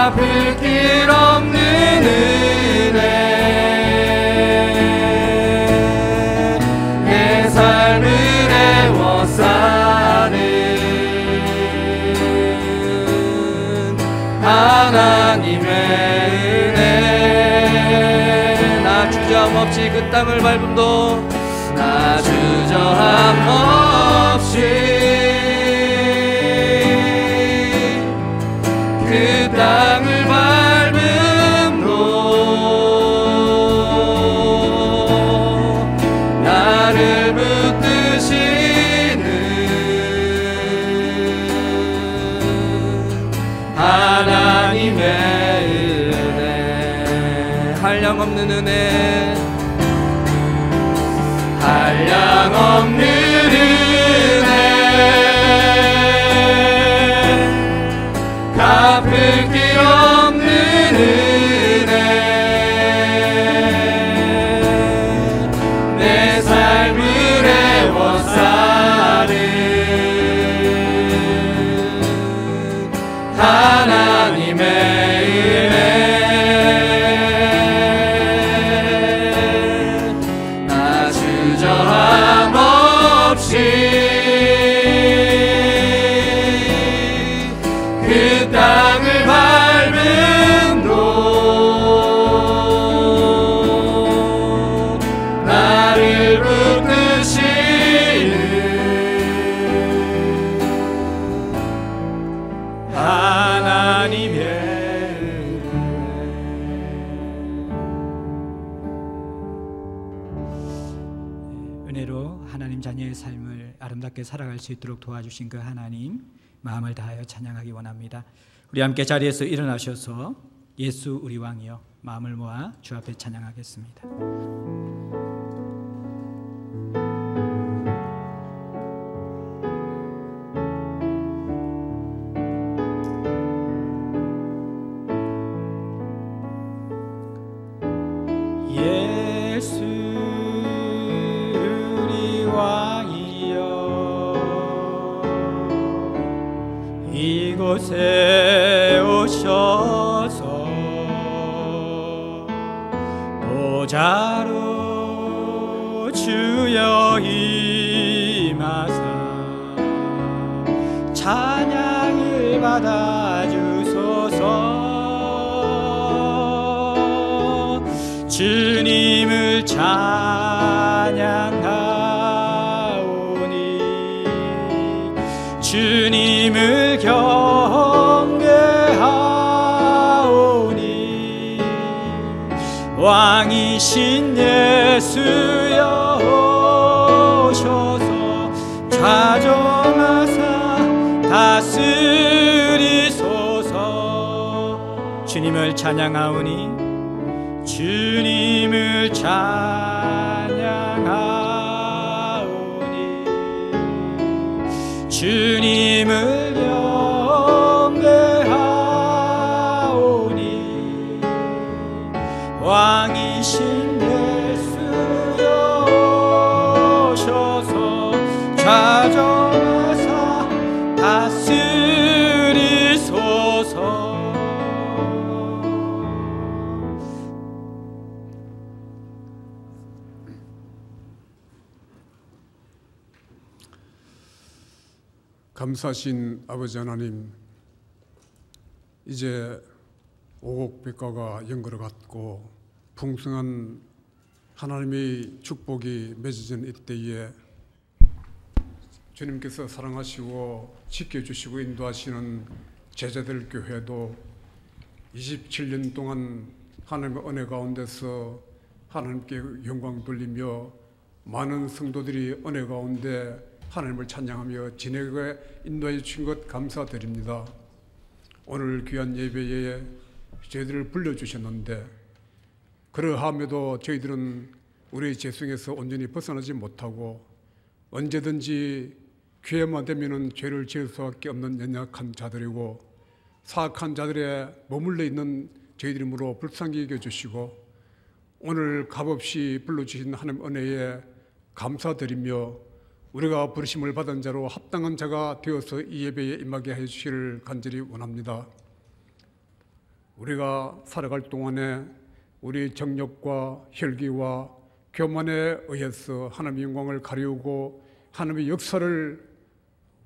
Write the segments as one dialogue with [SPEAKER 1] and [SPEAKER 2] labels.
[SPEAKER 1] 갚을 길 없는 은혜, 내 삶을 애워싸는 하나님의 은혜. 나 주저함 없이 그 땅을 밟음도, 나 주저함 없이 그 땅을 밟음도, 나를 붙드시는 하나님의 은혜, 한량없는 은혜, 한량없는 은혜, 갚을 길 없는 은혜, 내 삶을 애워싸는 하나님의 은혜, 나 주저함 없이 그 땅을 밟음도, 나를 붙드시는 하나님의
[SPEAKER 2] 은혜로 하나님 자녀의 삶을 아름답게 살아갈 수 있도록 도와주신 그 하나님, 마음을 다하여 찬양하기 원합니다. 우리 함께 자리에서 일어나셔서 예수 우리 왕이여 마음을 모아 주 앞에 찬양하겠습니다. 예수 우리 왕이여 이곳에 오셔서 보좌로 주여 임하사 찬양을 받아주소서. 주님을 찬양하오니 주님을 경배하오니 왕이신 예수여 오셔서 좌정하사 다스리소서. 주님을 찬양하오니 주님을 찬양하오니 주님을 경배하오니 왕이신 예수여 오셔서 좌정하사 다스리소서.
[SPEAKER 3] 감사하신 아버지 하나님, 이제 오곡백과가 연걸어갔고 풍성한 하나님의 축복이 맺어진 이때에 주님께서 사랑하시고 지켜주시고 인도하시는 제자들 교회도 27년 동안 하나님의 은혜 가운데서 하나님께 영광 돌리며 많은 성도들이 은혜 가운데 하나님을 찬양하며 진행에 인도해 주신 것 감사드립니다. 오늘 귀한 예배에 저희들을 불러주셨는데 그러함에도 저희들은 우리의 죄성에서 온전히 벗어나지 못하고 언제든지 기회만 되면 죄를 지을 수밖에 없는 연약한 자들이고 사악한 자들에 머물러 있는 저희들이므로 불쌍히 여겨주시고 오늘 값없이 불러주신 하나님 은혜에 감사드리며 우리가 부르심을 받은 자로 합당한 자가 되어서 이 예배에 임하게 해주시기를 간절히 원합니다. 우리가 살아갈 동안에 우리 정력과 혈기와 교만에 의해서 하나님의 영광을 가리우고 하나님의 역사를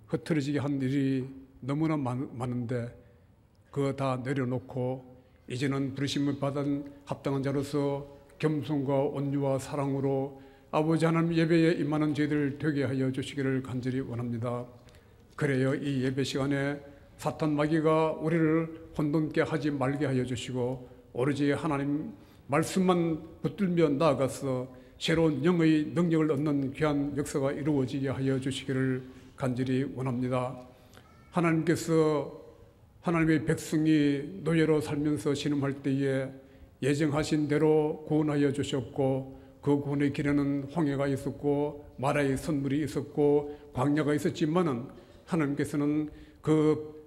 [SPEAKER 3] 흐트러지게 한 일이 너무나 많은데 그거 다 내려놓고 이제는 부르심을 받은 합당한 자로서 겸손과 온유와 사랑으로 아버지 하나님 예배에 임하는 저희들 되게 하여 주시기를 간절히 원합니다. 그래요, 이 예배 시간에 사탄 마귀가 우리를 혼돈케 하지 말게 하여 주시고 오로지 하나님 말씀만 붙들며 나아가서 새로운 영의 능력을 얻는 귀한 역사가 이루어지게 하여 주시기를 간절히 원합니다. 하나님께서 하나님의 백성이 노예로 살면서 신음할 때에 예정하신 대로 구원하여 주셨고 그 구원의 길에는 홍해가 있었고 마라의 선물이 있었고 광야가 있었지만은 하나님께서는 그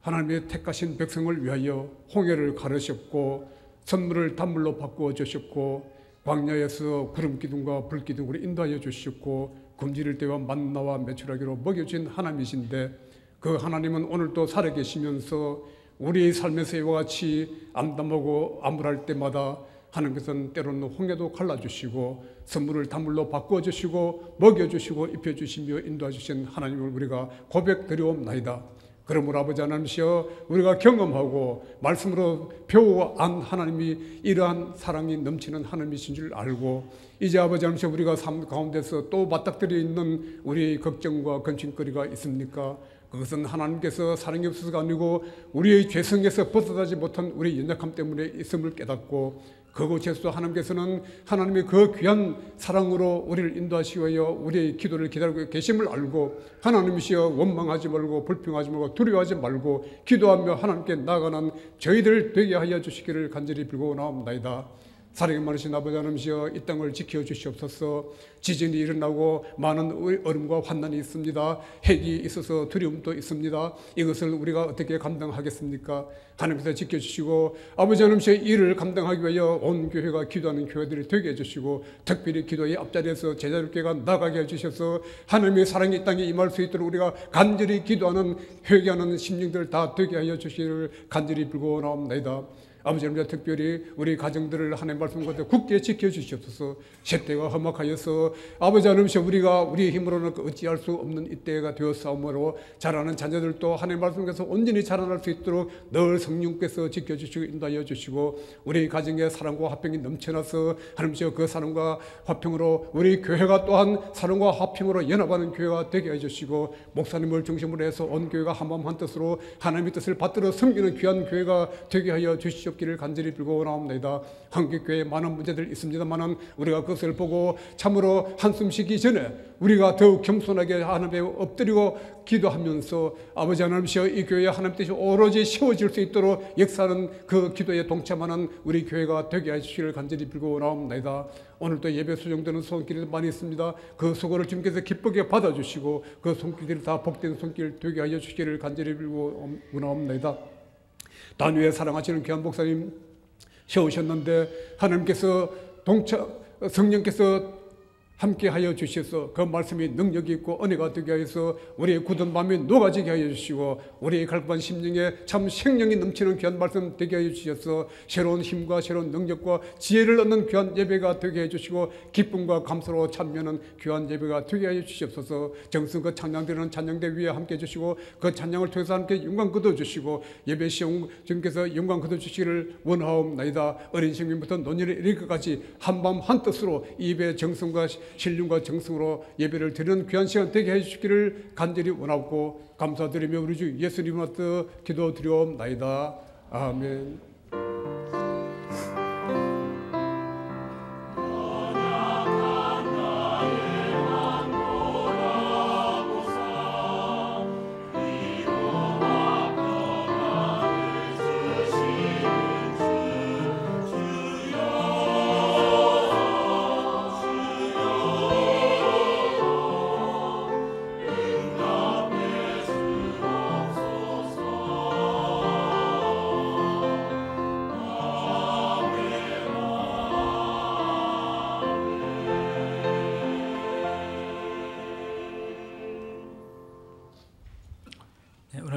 [SPEAKER 3] 하나님의 택하신 백성을 위하여 홍해를 가르셨고 선물을 단물로 바꾸어 주셨고 광야에서 구름 기둥과 불 기둥으로 인도하여 주셨고 굶주릴 때와 만나와 메추라기로 먹여주신 하나님이신데 그 하나님은 오늘도 살아계시면서 우리의 삶에서 이와 같이 암담하고 암울할 때마다 하나님께서는 때로는 홍해도 갈라주시고 선물을 단물로 바꿔주시고 먹여주시고 입혀주시며 인도해주신 하나님을 우리가 고백드리옵나이다. 그러므로 아버지 하나님이시여 우리가 경험하고 말씀으로 배워안 하나님이 이러한 사랑이 넘치는 하나님이신 줄 알고 이제 아버지 하나님이시여 우리가 삶 가운데서 또 맞닥뜨려 있는 우리의 걱정과 근심거리가 있습니까? 그것은 하나님께서 사랑이 없어서가 아니고 우리의 죄성에서 벗어나지 못한 우리의 연약함 때문에 있음을 깨닫고 그곳에서도 하나님께서는 하나님의 그 귀한 사랑으로 우리를 인도하시어 우리의 기도를 기다리고 계심을 알고 하나님이시여 원망하지 말고 불평하지 말고 두려워하지 말고 기도하며 하나님께 나아가는 저희들 되게 하여 주시기를 간절히 빌고나옵나이다. 사랑이 많으신 아버지 하나님이시여 이 땅을 지켜주시옵소서. 지진이 일어나고 많은 얼음과 환난이 있습니다. 핵이 있어서 두려움도 있습니다. 이것을 우리가 어떻게 감당하겠습니까? 하나님께서 지켜주시고 아버지 하나님이시여 이를 감당하기 위하여 온 교회가 기도하는 교회들이 되게 해주시고 특별히 기도의 앞자리에서 제자들께가 나가게 해주셔서 하나님의 사랑이 이 땅에 임할 수 있도록 우리가 간절히 기도하는 회개하는 심령들 다 되게 하여 주시기를 간절히 빌고나옵나이다. 아버지 하나님 특별히 우리 가정들을 하나님 말씀 가운데 굳게 지켜주시옵소서. 세대가 험악하여서 아버지 하나님이시여 우리가 우리의 힘으로는 어찌할 수 없는 이때가 되었사오므로 자라는 자녀들도 하나님 말씀께서 온전히 자라날 수 있도록 늘 성령께서 지켜주시고 인도하여 주시고 우리 가정에 사랑과 화평이 넘쳐나서 하나님이시여 그 사랑과 화평으로 우리 교회가 또한 사랑과 화평으로 연합하는 교회가 되게 해주시고 목사님을 중심으로 해서 온 교회가 한마음 한뜻으로 하나님의 뜻을 받들어 섬기는 귀한 교회가 되게 하여 주시옵소서. 기를 간절히 빌고나옵나이다. 한국교회에 많은 문제들 있습니다만은 우리가 그것을 보고 참으로 한숨 쉬기 전에 우리가 더욱 겸손하게 하나님께 엎드리고 기도하면서 아버지 하나님이시여 이 교회에 하나님 뜻이 오로지 세워질 수 있도록 역사하는 그 기도에 동참하는 우리 교회가 되게 하시기를 간절히 빌고나옵나이다. 오늘도 예배 수정되는 손길이 많이 있습니다. 그 수고를 주님께서 기쁘게 받아주시고 그 손길들이 다 복된 손길 되게 하여 주시기를 간절히 빌고나옵나이다. 단위에 사랑하시는 귀한 목사님 세우셨는데 하나님께서 성령께서 함께 하여 주셔서 그 말씀이 능력이 있고 은혜가 되게 하여서 우리의 굳은 마음이 녹아지게 하여 주시고 우리의 갈급한 심령에 참 생명이 넘치는 귀한 말씀 되게 하여 주셔서 새로운 힘과 새로운 능력과 지혜를 얻는 귀한 예배가 되게 해 주시고 기쁨과 감사로 참여하는 귀한 예배가 되게 하여 주시옵소서. 정성껏 찬양드리는 찬양대 위에 함께 해 주시고 그 찬양을 통해서 함께 영광 거둬 주시고 예배 시험 주님께서 영광 거둬 주시기를 원하옵나이다. 어린 생명부터 노년에 이를 것까지 한밤 한뜻으로 이 예배의 정성과 신령과 정성으로 예배를 드리는 귀한 시간 되게 해주시기를 간절히 원하고 감사드리며 우리 주 예수님으로 뜻 기도드리옵나이다. 아멘.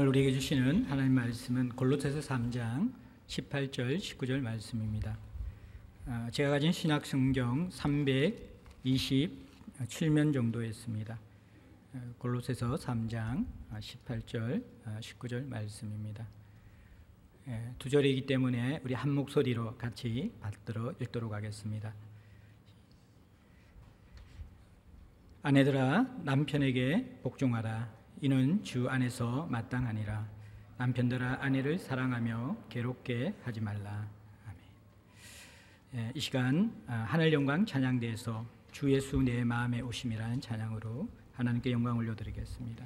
[SPEAKER 2] 오늘 우리에게 주시는 하나님 말씀은 골로새서 3장 18절, 19절 말씀입니다. 제가 가진 신약 성경 327면 정도 있습니다. 골로새서 3장 18절, 19절 말씀입니다. 두 절이기 때문에 우리 한 목소리로 같이 받들어 읽도록 하겠습니다. 아내들아 남편에게 복종하라. 이는 주 안에서 마땅하니라. 남편들아 아내를 사랑하며 괴롭게 하지 말라. 아멘. 이 시간 하늘 영광 찬양대에서 주 예수 내 마음에 오심이라는 찬양으로 하나님께 영광 올려드리겠습니다.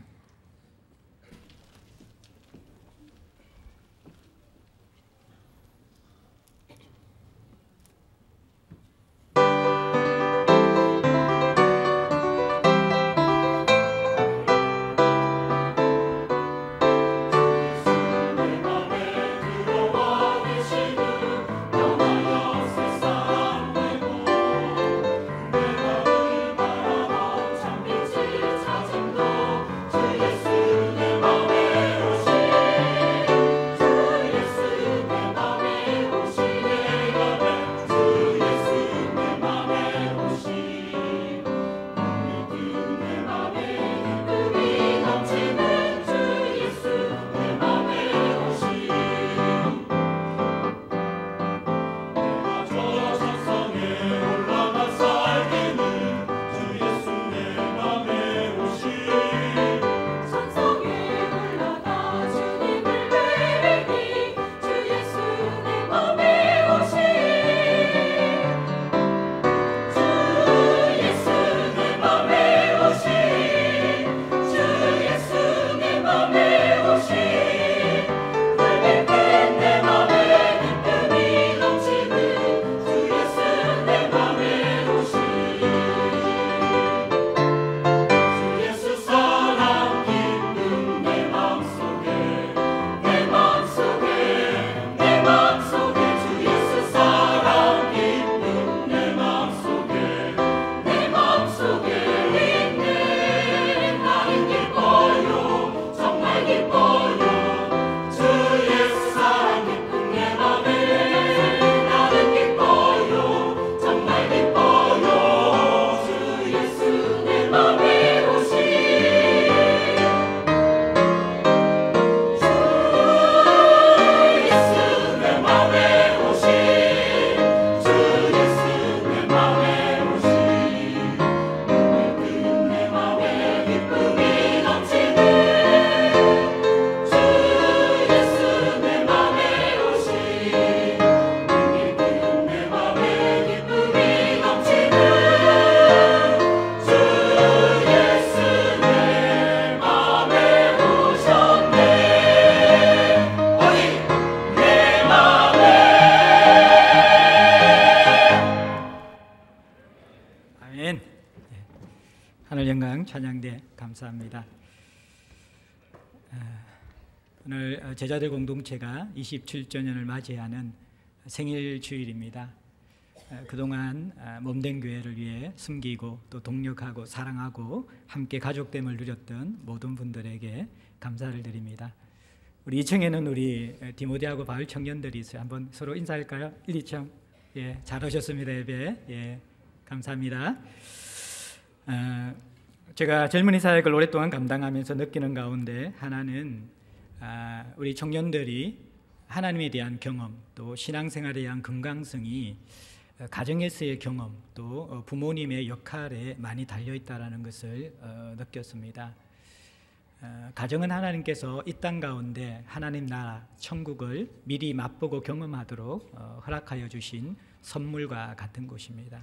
[SPEAKER 2] 하늘 영광 찬양대 감사합니다. 오늘 제자들 공동체가 27주년을 맞이하는 생일 주일입니다. 그동안 몸된 교회를 위해 숨기고 또 동력하고 사랑하고 함께 가족됨을 누렸던 모든 분들에게 감사를 드립니다. 우리 2층에는 우리 디모데하고 바울 청년들이 있어요. 한번 서로 인사할까요? 1, 2층. 예, 잘 오셨습니다. 예배. 예, 감사합니다. 제가 젊은이 사역을 오랫동안 감당하면서 느끼는 가운데 하나는 우리 청년들이 하나님에 대한 경험 또 신앙생활에 대한 건강성이 가정에서의 경험 또 부모님의 역할에 많이 달려있다는 것을 느꼈습니다. 가정은 하나님께서 이 땅 가운데 하나님 나라 천국을 미리 맛보고 경험하도록 허락하여 주신 선물과 같은 곳입니다.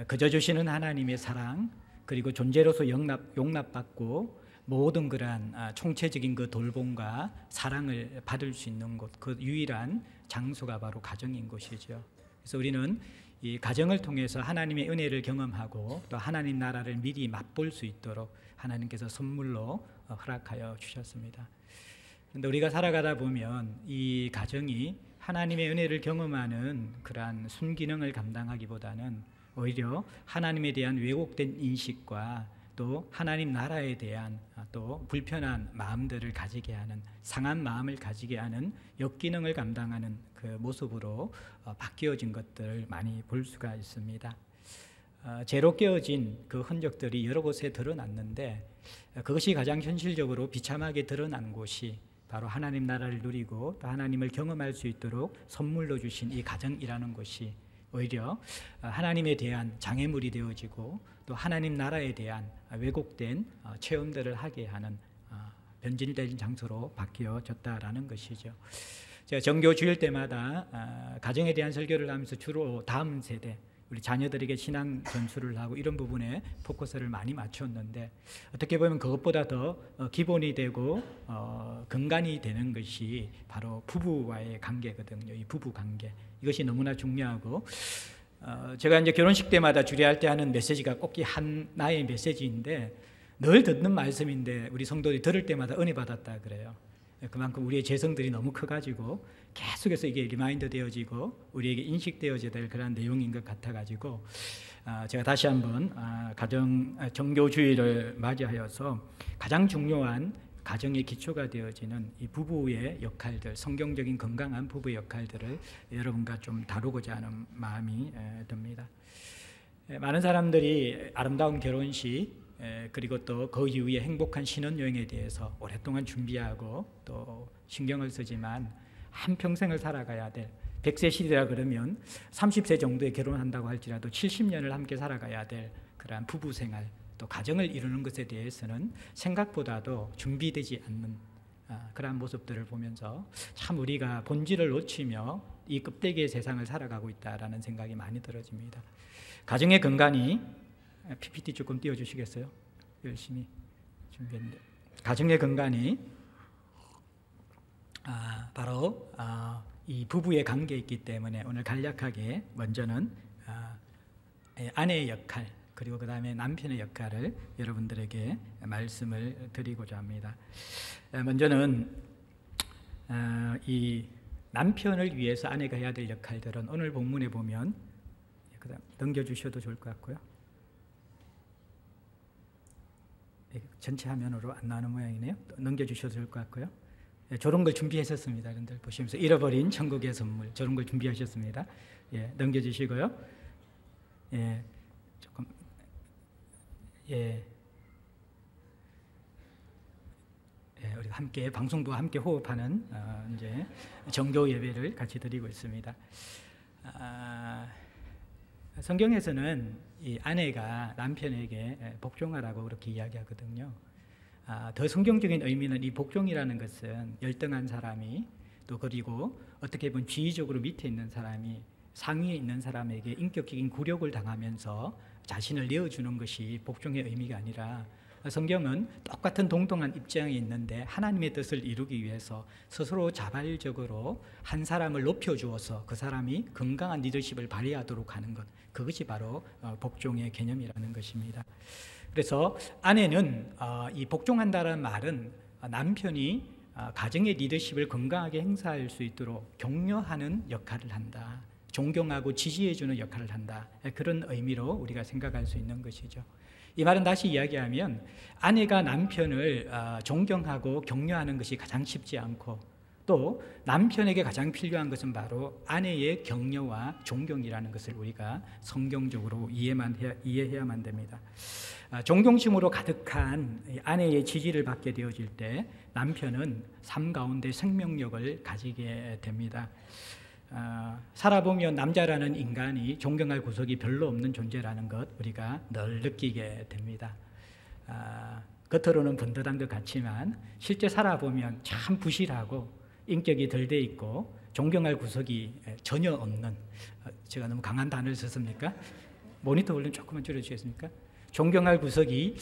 [SPEAKER 2] 그저 주시는 하나님의 사랑 그리고 존재로서 용납받고 모든 그러한 총체적인 그 돌봄과 사랑을 받을 수 있는 곳, 그 유일한 장소가 바로 가정인 곳이죠. 그래서 우리는 이 가정을 통해서 하나님의 은혜를 경험하고 또 하나님 나라를 미리 맛볼 수 있도록 하나님께서 선물로 허락하여 주셨습니다. 그런데 우리가 살아가다 보면 이 가정이 하나님의 은혜를 경험하는 그러한 순기능을 감당하기보다는 오히려 하나님에 대한 왜곡된 인식과 또 하나님 나라에 대한 또 불편한 마음들을 가지게 하는, 상한 마음을 가지게 하는 역기능을 감당하는 그 모습으로 바뀌어진 것들을 많이 볼 수가 있습니다. 죄로 깨어진 그 흔적들이 여러 곳에 드러났는데, 그것이 가장 현실적으로 비참하게 드러난 곳이 바로 하나님 나라를 누리고 또 하나님을 경험할 수 있도록 선물로 주신 이 가정이라는 것이 오히려 하나님에 대한 장애물이 되어지고 또 하나님 나라에 대한 왜곡된 체험들을 하게 하는 변질된 장소로 바뀌어졌다라는 것이죠. 제가 정교 주일 때마다 가정에 대한 설교를 하면서 주로 다음 세대, 우리 자녀들에게 신앙 전수를 하고 이런 부분에 포커스를 많이 맞췄는데, 어떻게 보면 그것보다 더 기본이 되고 근간이 되는 것이 바로 부부와의 관계거든요. 이 부부 관계, 이것이 너무나 중요하고, 제가 이제 결혼식 때마다 주례할 때 하는 메시지가 꼭 하나의 메시지인데, 늘 듣는 말씀인데 우리 성도들이 들을 때마다 은혜 받았다 그래요. 그만큼 우리의 재성들이 너무 커가지고 계속해서 이게 리마인드 되어지고 우리에게 인식되어져야 될 그런 내용인 것 같아가지고, 제가 다시 한번 정교주의를 맞이하여서 가장 중요한 가정의 기초가 되어지는 이 부부의 역할들, 성경적인 건강한 부부의 역할들을 여러분과 좀 다루고자 하는 마음이 듭니다. 많은 사람들이 아름다운 결혼식, 그리고 또 그 이후에 행복한 신혼여행에 대해서 오랫동안 준비하고 또 신경을 쓰지만, 한평생을 살아가야 될, 100세 시대라 그러면 30세 정도에 결혼한다고 할지라도 70년을 함께 살아가야 될 그러한 부부 생활, 또 가정을 이루는 것에 대해서는 생각보다도 준비되지 않는 그러한 모습들을 보면서 참 우리가 본질을 놓치며 이 껍데기의 세상을 살아가고 있다라는 생각이 많이 들어집니다. 가정의 근간이, PPT 조금 띄워주시겠어요? 열심히 준비했는데, 가정의 근간이 바로 이 부부의 관계에 있기 때문에 오늘 간략하게 먼저는 아내의 역할, 그리고 그 다음에 남편의 역할을 여러분들에게 말씀을 드리고자 합니다. 먼저는 이 남편을 위해서 아내가 해야 될 역할들은 오늘 본문에 보면, 그다음 넘겨주셔도 좋을 것 같고요. 전체 화면으로 안 나오는 모양이네요. 넘겨주셔도 좋을 것 같고요. 저런 걸 준비하셨습니다. 여러분들 보시면서 잃어버린 천국의 선물, 저런 걸 준비하셨습니다. 넘겨주시고요. 조금 우리 함께 방송부와 함께 호흡하는 이제 정교 예배를 같이 드리고 있습니다. 성경에서는 이 아내가 남편에게 복종하라고 그렇게 이야기하거든요. 더 성경적인 의미는 이 복종이라는 것은 열등한 사람이, 또 그리고 어떻게 보면 지위적으로 밑에 있는 사람이 상위에 있는 사람에게 인격적인 굴욕을 당하면서 자신을 내어주는 것이 복종의 의미가 아니라, 성경은 똑같은 동등한 입장에 있는데 하나님의 뜻을 이루기 위해서 스스로 자발적으로 한 사람을 높여주어서 그 사람이 건강한 리더십을 발휘하도록 하는 것, 그것이 바로 복종의 개념이라는 것입니다. 그래서 아내는 이 복종한다는 말은 남편이 가정의 리더십을 건강하게 행사할 수 있도록 격려하는 역할을 한다, 존경하고 지지해주는 역할을 한다, 그런 의미로 우리가 생각할 수 있는 것이죠. 이 말은 다시 이야기하면 아내가 남편을 존경하고 격려하는 것이 가장 쉽지 않고, 또 남편에게 가장 필요한 것은 바로 아내의 격려와 존경이라는 것을 우리가 성경적으로 이해해야만 됩니다. 존경심으로 가득한 아내의 지지를 받게 되어질 때 남편은 삶 가운데 생명력을 가지게 됩니다. 살아보면 남자라는 인간이 존경할 구석이 별로 없는 존재라는 것 우리가 늘 느끼게 됩니다. 겉으로는 번듯한 것 같지만 실제 살아보면 참 부실하고 인격이 덜 돼 있고 존경할 구석이 전혀 없는, 제가 너무 강한 단어를 썼습니까? 모니터 볼륨 조금만 줄여주시겠습니까? 존경할 구석이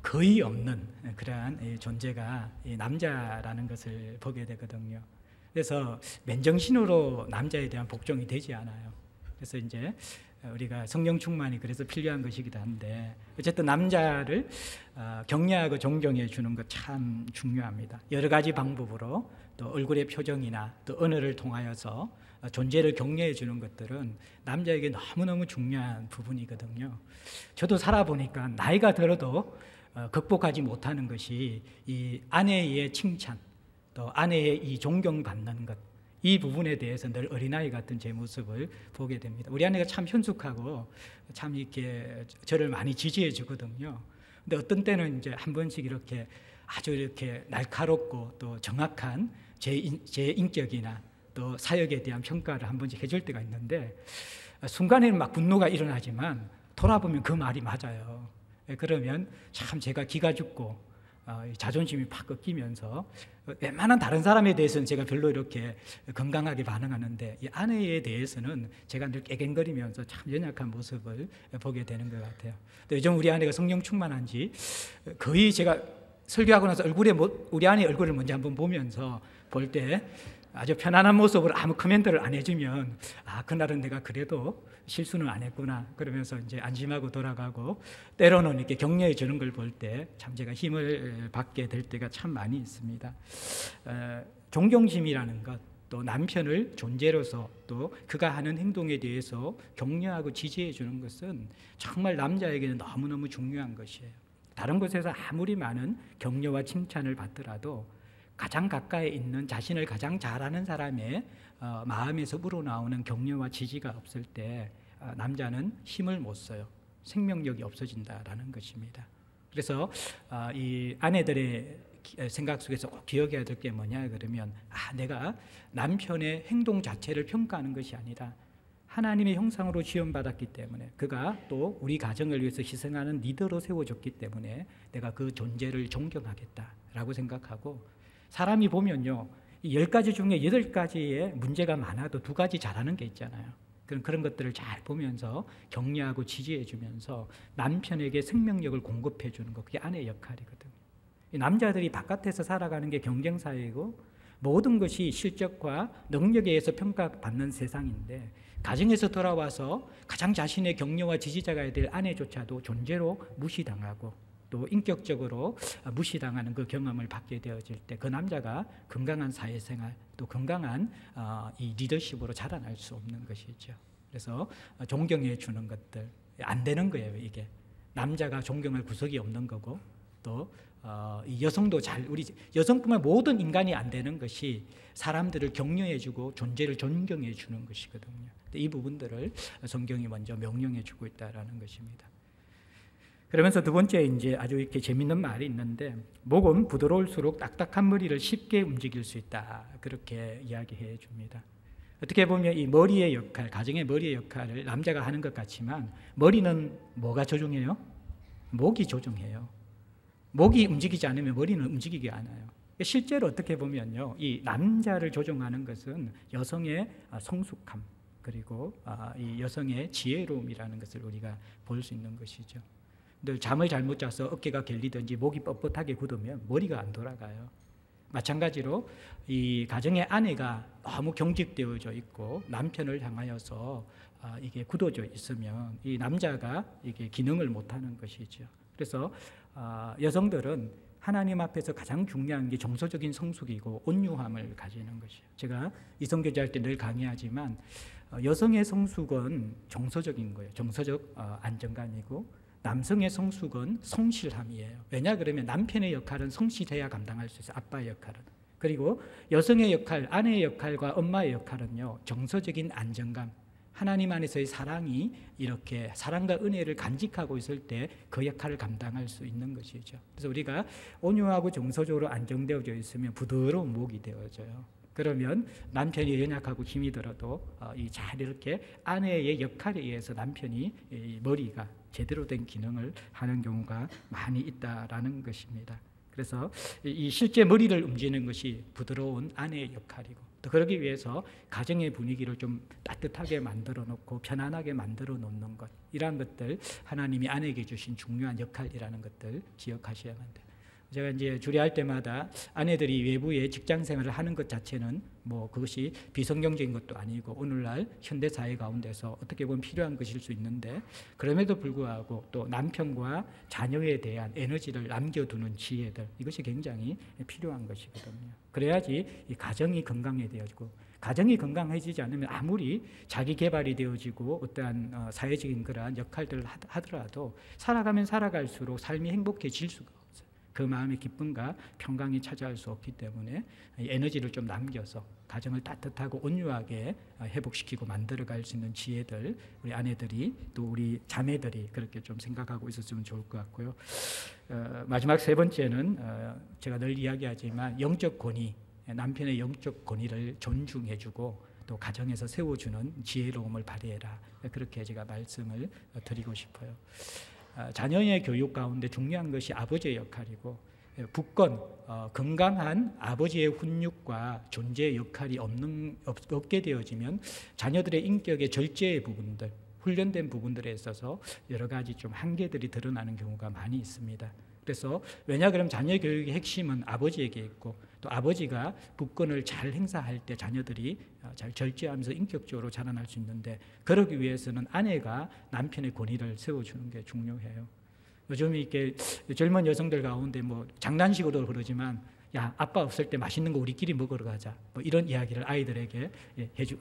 [SPEAKER 2] 거의 없는 그러한 존재가 남자라는 것을 보게 되거든요. 그래서 맨정신으로 남자에 대한 복종이 되지 않아요. 그래서 이제 우리가 성령 충만이 그래서 필요한 것이기도 한데 어쨌든 남자를 격려하고 존경해 주는 것 참 중요합니다. 여러 가지 방법으로 또 얼굴의 표정이나 또 언어를 통하여서 존재를 격려해 주는 것들은 남자에게 너무너무 중요한 부분이거든요. 저도 살아보니까 나이가 들어도 극복하지 못하는 것이 이 아내의 칭찬, 또 아내의 이 존경받는 것, 이 부분에 대해서 늘 어린아이 같은 제 모습을 보게 됩니다. 우리 아내가 참 현숙하고 참 이렇게 저를 많이 지지해 주거든요. 근데 어떤 때는 이제 한 번씩 이렇게 아주 이렇게 날카롭고 또 정확한 제 인격이나 또 사역에 대한 평가를 한 번씩 해줄 때가 있는데 순간에는 막 분노가 일어나지만 돌아보면 그 말이 맞아요. 그러면 참 제가 기가 죽고 자존심이 팍 꺾이면서 웬만한 다른 사람에 대해서는 제가 별로 이렇게 건강하게 반응하는데 이 아내에 대해서는 제가 늘 깨갱거리면서 참 연약한 모습을 보게 되는 것 같아요. 요즘 우리 아내가 성령 충만한지 거의 제가 설교하고 나서 우리 아내 얼굴을 먼저 한번 보면서 볼 때 아주 편안한 모습으로 아무 코멘트를 안 해주면 그날은 내가 그래도 실수는 안 했구나 그러면서 이제 안심하고 돌아가고 때로는 이렇게 격려해 주는 걸 볼 때 참 제가 힘을 받게 될 때가 참 많이 있습니다. 존경심이라는 것, 또 남편을 존재로서 또 그가 하는 행동에 대해서 격려하고 지지해 주는 것은 정말 남자에게는 너무너무 중요한 것이에요. 다른 곳에서 아무리 많은 격려와 칭찬을 받더라도 가장 가까이 있는 자신을 가장 잘 아는 사람의 마음에서 우러나오는 격려와 지지가 없을 때 남자는 힘을 못 써요. 생명력이 없어진다라는 것입니다. 그래서 이 아내들의 생각 속에서 꼭 기억해야 될 게 뭐냐 그러면 내가 남편의 행동 자체를 평가하는 것이 아니라 하나님의 형상으로 지원받았기 때문에 그가 또 우리 가정을 위해서 희생하는 리더로 세워졌기 때문에 내가 그 존재를 존경하겠다라고 생각하고 사람이 보면요 10가지 중에 8가지의 문제가 많아도 2가지 잘하는 게 있잖아요. 그런 것들을 잘 보면서 격려하고 지지해 주면서 남편에게 생명력을 공급해 주는 것, 그게 아내의 역할이거든요. 남자들이 바깥에서 살아가는 게 경쟁사회이고 모든 것이 실적과 능력에 의해서 평가받는 세상인데 가정에서 돌아와서 가장 자신의 격려와 지지자가 될 아내조차도 존재로 무시당하고 또 인격적으로 무시당하는 그 경험을 받게 되어질 때 그 남자가 건강한 사회생활 또 건강한 이 리더십으로 자라날 수 없는 것이죠. 그래서 존경해 주는 것들 안 되는 거예요. 이게 남자가 존경할 구석이 없는 거고 또 이 여성도 우리 여성뿐만 모든 인간이 안 되는 것이 사람들을 격려해 주고 존재를 존경해 주는 것이거든요. 이 부분들을 성경이 먼저 명령해 주고 있다라는 것입니다. 그러면서 두 번째 이제 아주 이렇게 재밌는 말이 있는데 목은 부드러울수록 딱딱한 머리를 쉽게 움직일 수 있다. 그렇게 이야기해 줍니다. 어떻게 보면 이 머리의 역할, 가정의 머리의 역할을 남자가 하는 것 같지만 머리는 뭐가 조종해요? 목이 조종해요. 목이 움직이지 않으면 머리는 움직이지 않아요. 실제로 어떻게 보면요, 이 남자를 조종하는 것은 여성의 성숙함 그리고 이 여성의 지혜로움이라는 것을 우리가 볼 수 있는 것이죠. 늘 잠을 잘못 자서 어깨가 결리든지 목이 뻣뻣하게 굳으면 머리가 안 돌아가요. 마찬가지로 이 가정의 아내가 너무 경직되어져 있고 남편을 향하여서 이게 굳어져 있으면 이 남자가 이게 기능을 못하는 것이죠. 그래서 여성들은 하나님 앞에서 가장 중요한 게 정서적인 성숙이고 온유함을 가지는 것이에요. 제가 이성교제할 때 늘 강의하지만 여성의 성숙은 정서적인 거예요. 정서적 안정감이고 남성의 성숙은 성실함이에요. 왜냐 그러면 남편의 역할은 성실해야 감당할 수 있어요. 아빠의 역할은. 그리고 여성의 역할, 아내의 역할과 엄마의 역할은요, 정서적인 안정감, 하나님 안에서의 사랑이 이렇게 사랑과 은혜를 간직하고 있을 때 그 역할을 감당할 수 있는 것이죠. 그래서 우리가 온유하고 정서적으로 안정되어져 있으면 부드러운 목이 되어져요. 그러면 남편이 연약하고 힘이 들어도 잘 이렇게 아내의 역할에 의해서 남편이 이 머리가 제대로 된 기능을 하는 경우가 많이 있다라는 것입니다. 그래서 이 실제 머리를 움직이는 것이 부드러운 아내의 역할이고 또 그러기 위해서 가정의 분위기를 좀 따뜻하게 만들어 놓고 편안하게 만들어 놓는 것, 이러한 것들 하나님이 아내에게 주신 중요한 역할이라는 것들 기억하셔야만 돼요. 제가 이제 주례할 때마다 아내들이 외부에 직장 생활을 하는 것 자체는 뭐 그것이 비성경적인 것도 아니고 오늘날 현대 사회 가운데서 어떻게 보면 필요한 것일 수 있는데, 그럼에도 불구하고 또 남편과 자녀에 대한 에너지를 남겨두는 지혜들, 이것이 굉장히 필요한 것이거든요. 그래야지 이 가정이 건강해져지고, 가정이 건강해지지 않으면 아무리 자기 개발이 되어지고 어떠한 사회적인 그러한 역할들을 하더라도 살아가면 살아갈수록 삶이 행복해질 수가 없어요. 그 마음의 기쁨과 평강이 차지할 수 없기 때문에 에너지를 좀 남겨서 가정을 따뜻하고 온유하게 회복시키고 만들어갈 수 있는 지혜들, 우리 아내들이 또 우리 자매들이 그렇게 좀 생각하고 있었으면 좋을 것 같고요. 마지막 세 번째는 제가 늘 이야기하지만 영적 권위, 남편의 영적 권위를 존중해주고 또 가정에서 세워주는 지혜로움을 발휘해라, 그렇게 제가 말씀을 드리고 싶어요. 자녀의 교육 가운데 중요한 것이 아버지의 역할이고, 굳건 건강한 아버지의 훈육과 존재의 역할이 없게 되어지면 자녀들의 인격의 절제의 부분들, 훈련된 부분들에 있어서 여러 가지 좀 한계들이 드러나는 경우가 많이 있습니다. 그래서 왜냐 그러면 자녀 교육의 핵심은 아버지에게 있고, 또 아버지가 굳건을 잘 행사할 때 자녀들이 잘 절제하면서 인격적으로 자라날 수 있는데, 그러기 위해서는 아내가 남편의 권위를 세워주는 게 중요해요. 요즘 이렇게 젊은 여성들 가운데 뭐 장난식으로 그러지만, 야, 아빠 없을 때 맛있는 거 우리끼리 먹으러 가자, 뭐 이런 이야기를 아이들에게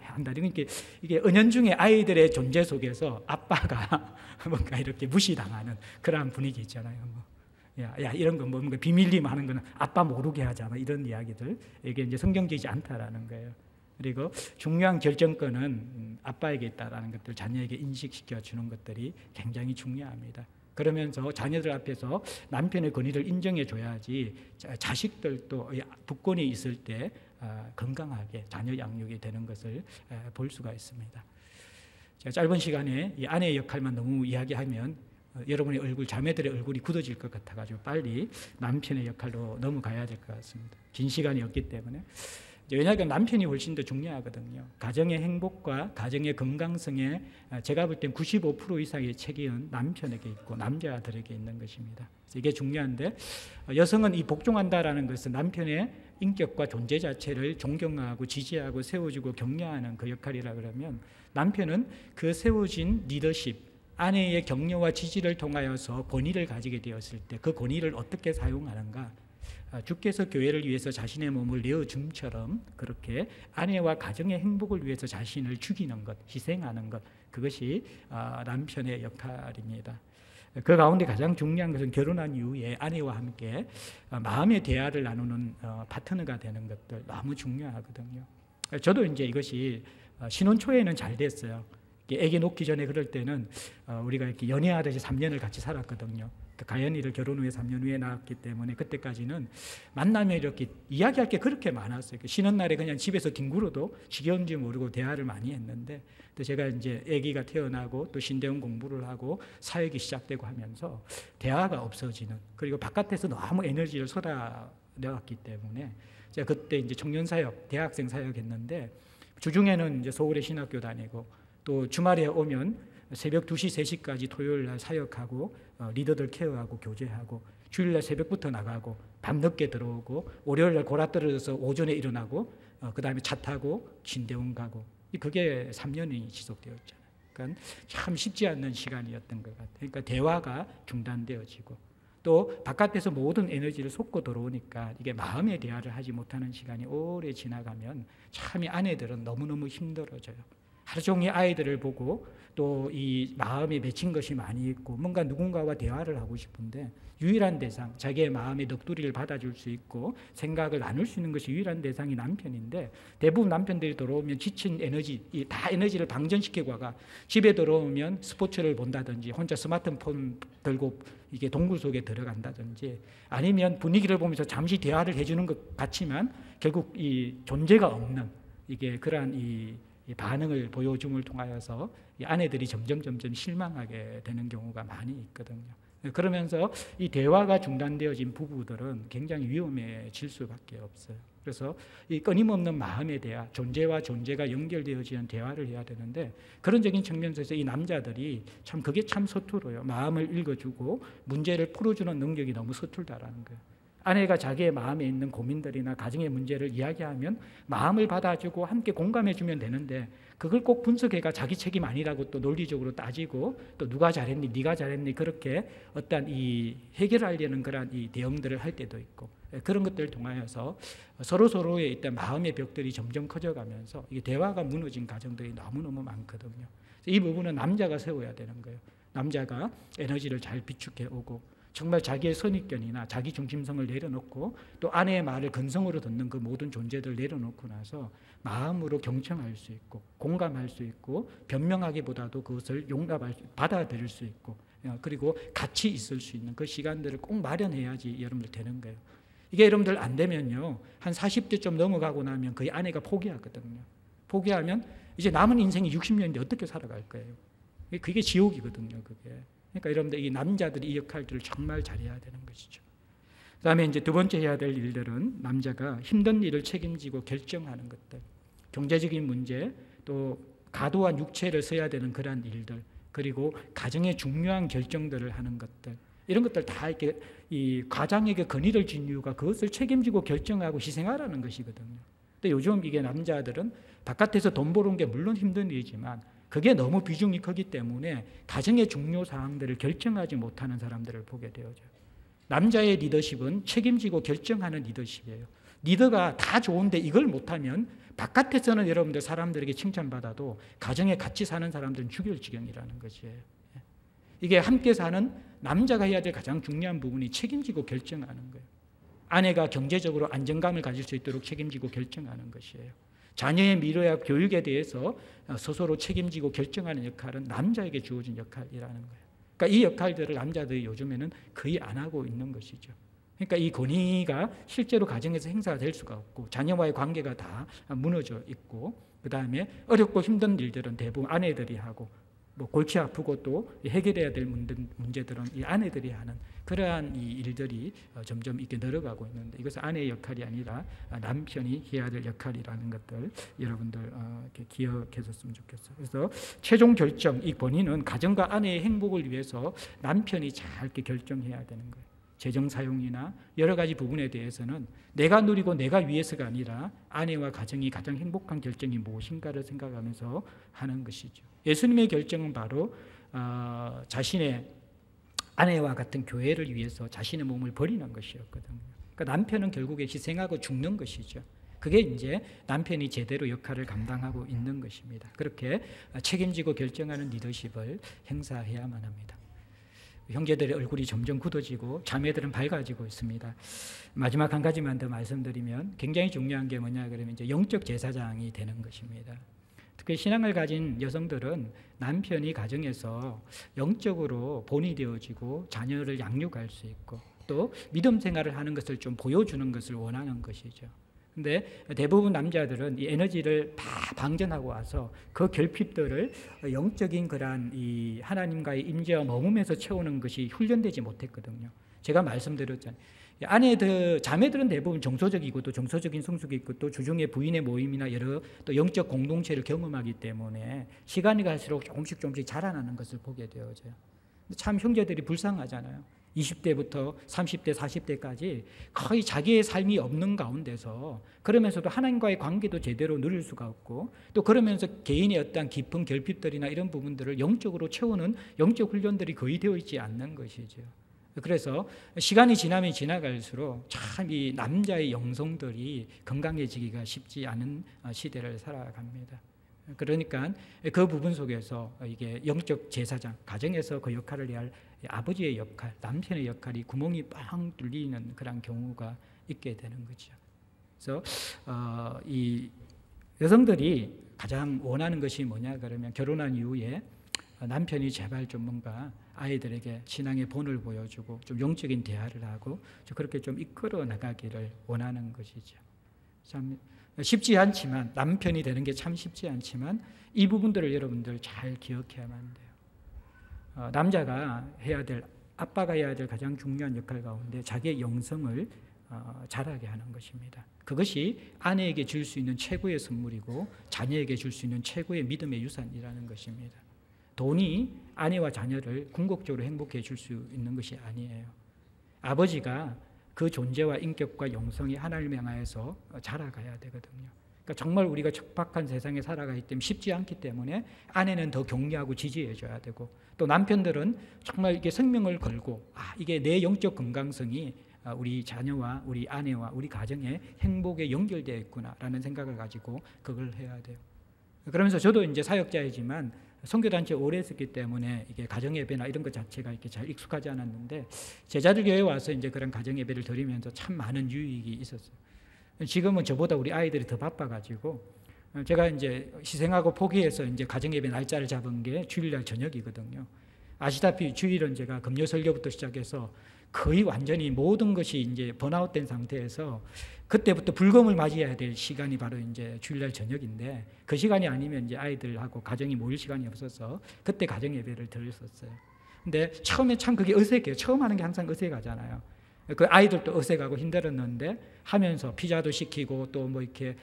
[SPEAKER 2] 한다. 그러니까 이게 은연중에 아이들의 존재 속에서 아빠가 뭔가 이렇게 무시당하는 그러한 분위기 있잖아요. 야, 이런 거 뭔가 비밀리에 하는 거는 아빠 모르게 하자, 뭐 이런 이야기들, 이게 이제 성경적이지 않다라는 거예요. 그리고 중요한 결정권은 아빠에게 있다라는 것들 자녀에게 인식시켜 주는 것들이 굉장히 중요합니다. 그러면서 자녀들 앞에서 남편의 권위를 인정해 줘야지 자식들도 굳건히 있을 때 건강하게 자녀 양육이 되는 것을 볼 수가 있습니다. 제가 짧은 시간에 이 아내의 역할만 너무 이야기하면 여러분의 얼굴, 자매들의 얼굴이 굳어질 것 같아가지고 빨리 남편의 역할로 넘어가야 될 것 같습니다. 긴 시간이 없기 때문에. 왜냐하면 남편이 훨씬 더 중요하거든요. 가정의 행복과 가정의 건강성에 제가 볼 땐 95% 이상의 책임은 남편에게 있고 남자들에게 있는 것입니다. 그래서 이게 중요한데, 여성은 이 복종한다라는 것은 남편의 인격과 존재 자체를 존경하고 지지하고 세워주고 격려하는 그 역할이라 그러면, 남편은 그 세워진 리더십, 아내의 격려와 지지를 통하여서 권위를 가지게 되었을 때 그 권위를 어떻게 사용하는가, 주께서 교회를 위해서 자신의 몸을 내어줌처럼 그렇게 아내와 가정의 행복을 위해서 자신을 죽이는 것, 희생하는 것, 그것이 남편의 역할입니다. 그 가운데 가장 중요한 것은 결혼한 이후에 아내와 함께 마음의 대화를 나누는 파트너가 되는 것들, 너무 중요하거든요. 저도 이제 이것이 신혼 초에는 잘 됐어요. 애기 놓기 전에 그럴 때는 우리가 이렇게 연애하듯이 3년을 같이 살았거든요. 가연이를 결혼 후에 3년 후에 낳았기 때문에 그때까지는 만나면 이렇게 이야기할 게 그렇게 많았어요. 쉬는 날에 그냥 집에서 뒹굴어도 지겨운지 모르고 대화를 많이 했는데, 또 제가 이제 아기가 태어나고 또 신대원 공부를 하고 사역이 시작되고 하면서 대화가 없어지는, 그리고 바깥에서 너무 에너지를 쏟아내왔기 때문에 제가 그때 이제 청년 사역, 대학생 사역했는데, 주중에는 이제 서울에 신학교 다니고 또 주말에 오면 새벽 2시, 3시까지 토요일 날 사역하고 리더들 케어하고 교제하고, 주일날 새벽부터 나가고 밤늦게 들어오고, 월요일 날 골아 떨어져서 오전에 일어나고, 그 다음에 차 타고 신대원 가고, 그게 3년이 지속되었잖아요. 그러니까 참 쉽지 않는 시간이었던 것 같아요. 그러니까 대화가 중단되어지고, 또 바깥에서 모든 에너지를 쏟고 들어오니까 이게 마음의 대화를 하지 못하는 시간이 오래 지나가면 참 이 아내들은 너무너무 힘들어져요. 하루 종일 아이들을 보고 또 이 마음에 맺힌 것이 많이 있고, 뭔가 누군가와 대화를 하고 싶은데 유일한 대상, 자기의 마음의 넋두리를 받아줄 수 있고 생각을 나눌 수 있는 것이 유일한 대상이 남편인데, 대부분 남편들이 들어오면 지친 에너지, 다 에너지를 방전시키고 와가 집에 들어오면 스포츠를 본다든지 혼자 스마트폰 들고 이게 동굴 속에 들어간다든지, 아니면 분위기를 보면서 잠시 대화를 해주는 것 같지만 결국 이 존재가 없는, 이게 그러한 이 반응을 보여줌을 통하여서 이 아내들이 점점 실망하게 되는 경우가 많이 있거든요. 그러면서 이 대화가 중단되어진 부부들은 굉장히 위험해질 수밖에 없어요. 그래서 이 끊임없는 마음의 대화, 존재와 존재가 연결되어지는 대화를 해야 되는데, 그런적인 측면에서 이 남자들이 참 그게 참 서툴어요. 마음을 읽어주고 문제를 풀어주는 능력이 너무 서툴다라는 거예요. 아내가 자기의 마음에 있는 고민들이나 가정의 문제를 이야기하면 마음을 받아주고 함께 공감해주면 되는데 그걸 꼭 분석해가 자기 책임 아니라고 또 논리적으로 따지고 또 누가 잘했니 네가 잘했니 그렇게 어떤 이 해결하려는 그런 이 대응들을 할 때도 있고 그런 것들을 통하여서 서로의 일단 마음의 벽들이 점점 커져가면서 이게 대화가 무너진 가정들이 너무너무 많거든요. 이 부분은 남자가 세워야 되는 거예요. 남자가 에너지를 잘 비축해 오고 정말 자기의 선입견이나 자기 중심성을 내려놓고 또 아내의 말을 근성으로 듣는 그 모든 존재들을 내려놓고 나서 마음으로 경청할 수 있고 공감할 수 있고 변명하기보다도 그것을 받아들일 수 있고 그리고 같이 있을 수 있는 그 시간들을 꼭 마련해야지 여러분들 되는 거예요. 이게 여러분들 안 되면요 한 40대 좀 넘어가고 나면 거의 아내가 포기하거든요. 포기하면 이제 남은 인생이 60년인데 어떻게 살아갈 거예요. 그게 지옥이거든요. 그게. 그러니까 여러분들 이 남자들이 이 역할들을 정말 잘해야 되는 것이죠. 그다음에 이제 두 번째 해야 될 일들은 남자가 힘든 일을 책임지고 결정하는 것들, 경제적인 문제, 또 과도한 육체를 써야 되는 그런 일들, 그리고 가정의 중요한 결정들을 하는 것들, 이런 것들 다 이렇게 이 가장에게 건의를 진 이유가 그것을 책임지고 결정하고 희생하라는 것이거든요. 근데 요즘 이게 남자들은 바깥에서 돈 벌어온 게 물론 힘든 일이지만 그게 너무 비중이 크기 때문에 가정의 중요 사항들을 결정하지 못하는 사람들을 보게 되어져요. 남자의 리더십은 책임지고 결정하는 리더십이에요. 리더가 다 좋은데 이걸 못하면 바깥에서는 여러분들 사람들에게 칭찬받아도 가정에 같이 사는 사람들은 죽일 지경이라는 것이에요. 이게 함께 사는 남자가 해야 될 가장 중요한 부분이 책임지고 결정하는 거예요. 아내가 경제적으로 안정감을 가질 수 있도록 책임지고 결정하는 것이에요. 자녀의 미래와 교육에 대해서 스스로 책임지고 결정하는 역할은 남자에게 주어진 역할이라는 거예요. 그러니까 이 역할들을 남자들이 요즘에는 거의 안 하고 있는 것이죠. 그러니까 이 권위가 실제로 가정에서 행사가 될 수가 없고 자녀와의 관계가 다 무너져 있고 그 다음에 어렵고 힘든 일들은 대부분 아내들이 하고 뭐 골치 아프고 또 해결해야 될 문제들은 이 아내들이 하는 그러한 이 일들이 점점 이렇게 늘어가고 있는데 이것은 아내의 역할이 아니라 남편이 해야 될 역할이라는 것들 여러분들 이렇게 기억했었으면 좋겠어요. 그래서 최종 결정, 이 권위는 가정과 아내의 행복을 위해서 남편이 잘 이렇게 결정해야 되는 거예요. 재정 사용이나 여러 가지 부분에 대해서는 내가 누리고 내가 위해서가 아니라 아내와 가정이 가장 행복한 결정이 무엇인가를 생각하면서 하는 것이죠. 예수님의 결정은 바로 자신의 아내와 같은 교회를 위해서 자신의 몸을 버리는 것이었거든요. 그러니까 남편은 결국에 희생하고 죽는 것이죠. 그게 이제 남편이 제대로 역할을 감당하고 있는 것입니다. 그렇게 책임지고 결정하는 리더십을 행사해야만 합니다. 형제들의 얼굴이 점점 굳어지고 자매들은 밝아지고 있습니다. 마지막 한 가지만 더 말씀드리면 굉장히 중요한 게 뭐냐 그러면 이제 영적 제사장이 되는 것입니다. 특히 신앙을 가진 여성들은 남편이 가정에서 영적으로 본이 되어지고 자녀를 양육할 수 있고 또 믿음 생활을 하는 것을 좀 보여주는 것을 원하는 것이죠. 근데 대부분 남자들은 이 에너지를 다 방전하고 와서 그 결핍들을 영적인 그러한 이 하나님과의 임재와 머금면서 채우는 것이 훈련되지 못했거든요. 제가 말씀드렸잖아요. 자매들은 대부분 정서적이고 또 정서적인 성숙이 있고 또 주중에 부인의 모임이나 여러 또 영적 공동체를 경험하기 때문에 시간이 갈수록 조금씩 자라나는 것을 보게 되어져요. 참 형제들이 불쌍하잖아요. 20대부터 30대, 40대까지 거의 자기의 삶이 없는 가운데서 그러면서도 하나님과의 관계도 제대로 누릴 수가 없고 또 그러면서 개인의 어떤 깊은 결핍들이나 이런 부분들을 영적으로 채우는 영적 훈련들이 거의 되어 있지 않는 것이죠. 그래서 시간이 지나면 지나갈수록 참 이 남자의 영성들이 건강해지기가 쉽지 않은 시대를 살아갑니다. 그러니까 그 부분 속에서 이게 영적 제사장, 가정에서 그 역할을 해야 할 아버지의 역할, 남편의 역할이 구멍이 빵 뚫리는 그런 경우가 있게 되는 거죠. 그래서 이 여성들이 가장 원하는 것이 뭐냐 그러면 결혼한 이후에 남편이 제발 좀 뭔가 아이들에게 신앙의 본을 보여주고 좀 영적인 대화를 하고 그렇게 좀 이끌어 나가기를 원하는 것이죠. 참 쉽지 않지만 남편이 되는 게 참 쉽지 않지만 이 부분들을 여러분들 잘 기억해야만 돼요. 남자가 해야 될 아빠가 해야 될 가장 중요한 역할 가운데 자기의 영성을 자라게 하는 것입니다. 그것이 아내에게 줄 수 있는 최고의 선물이고 자녀에게 줄 수 있는 최고의 믿음의 유산이라는 것입니다. 돈이 아내와 자녀를 궁극적으로 행복해 줄 수 있는 것이 아니에요. 아버지가 그 존재와 인격과 영성이 하나님을 향하여서 자라가야 되거든요. 그러니까 정말 우리가 척박한 세상에 살아가기 때문에 쉽지 않기 때문에 아내는 더 격려하고 지지해 줘야 되고, 또 남편들은 정말 이게 생명을 걸고 이게 내 영적 건강성이 우리 자녀와 우리 아내와 우리 가정의 행복에 연결되어 있구나라는 생각을 가지고 그걸 해야 돼요. 그러면서 저도 이제 사역자이지만 선교단체 오래 했었기 때문에 이게 가정예배나 이런 것 자체가 이렇게 잘 익숙하지 않았는데, 제자들 교회에 와서 이제 그런 가정예배를 드리면서 참 많은 유익이 있었어요. 지금은 저보다 우리 아이들이 더 바빠가지고 제가 이제 희생하고 포기해서 이제 가정예배 날짜를 잡은 게 주일날 저녁이거든요. 아시다시피 주일은 제가 금요 설교부터 시작해서 거의 완전히 모든 것이 이제 번아웃된 상태에서 그때부터 불금을 맞이해야 될 시간이 바로 이제 주일날 저녁인데, 그 시간이 아니면 이제 아이들하고 가정이 모일 시간이 없어서 그때 가정예배를 드렸었어요. 근데 처음에 참 그게 어색해요. 처음 하는 게 항상 어색하잖아요. 그 아이들도 어색하고 힘들었는데 하면서 피자도 시키고 또 뭐 이렇게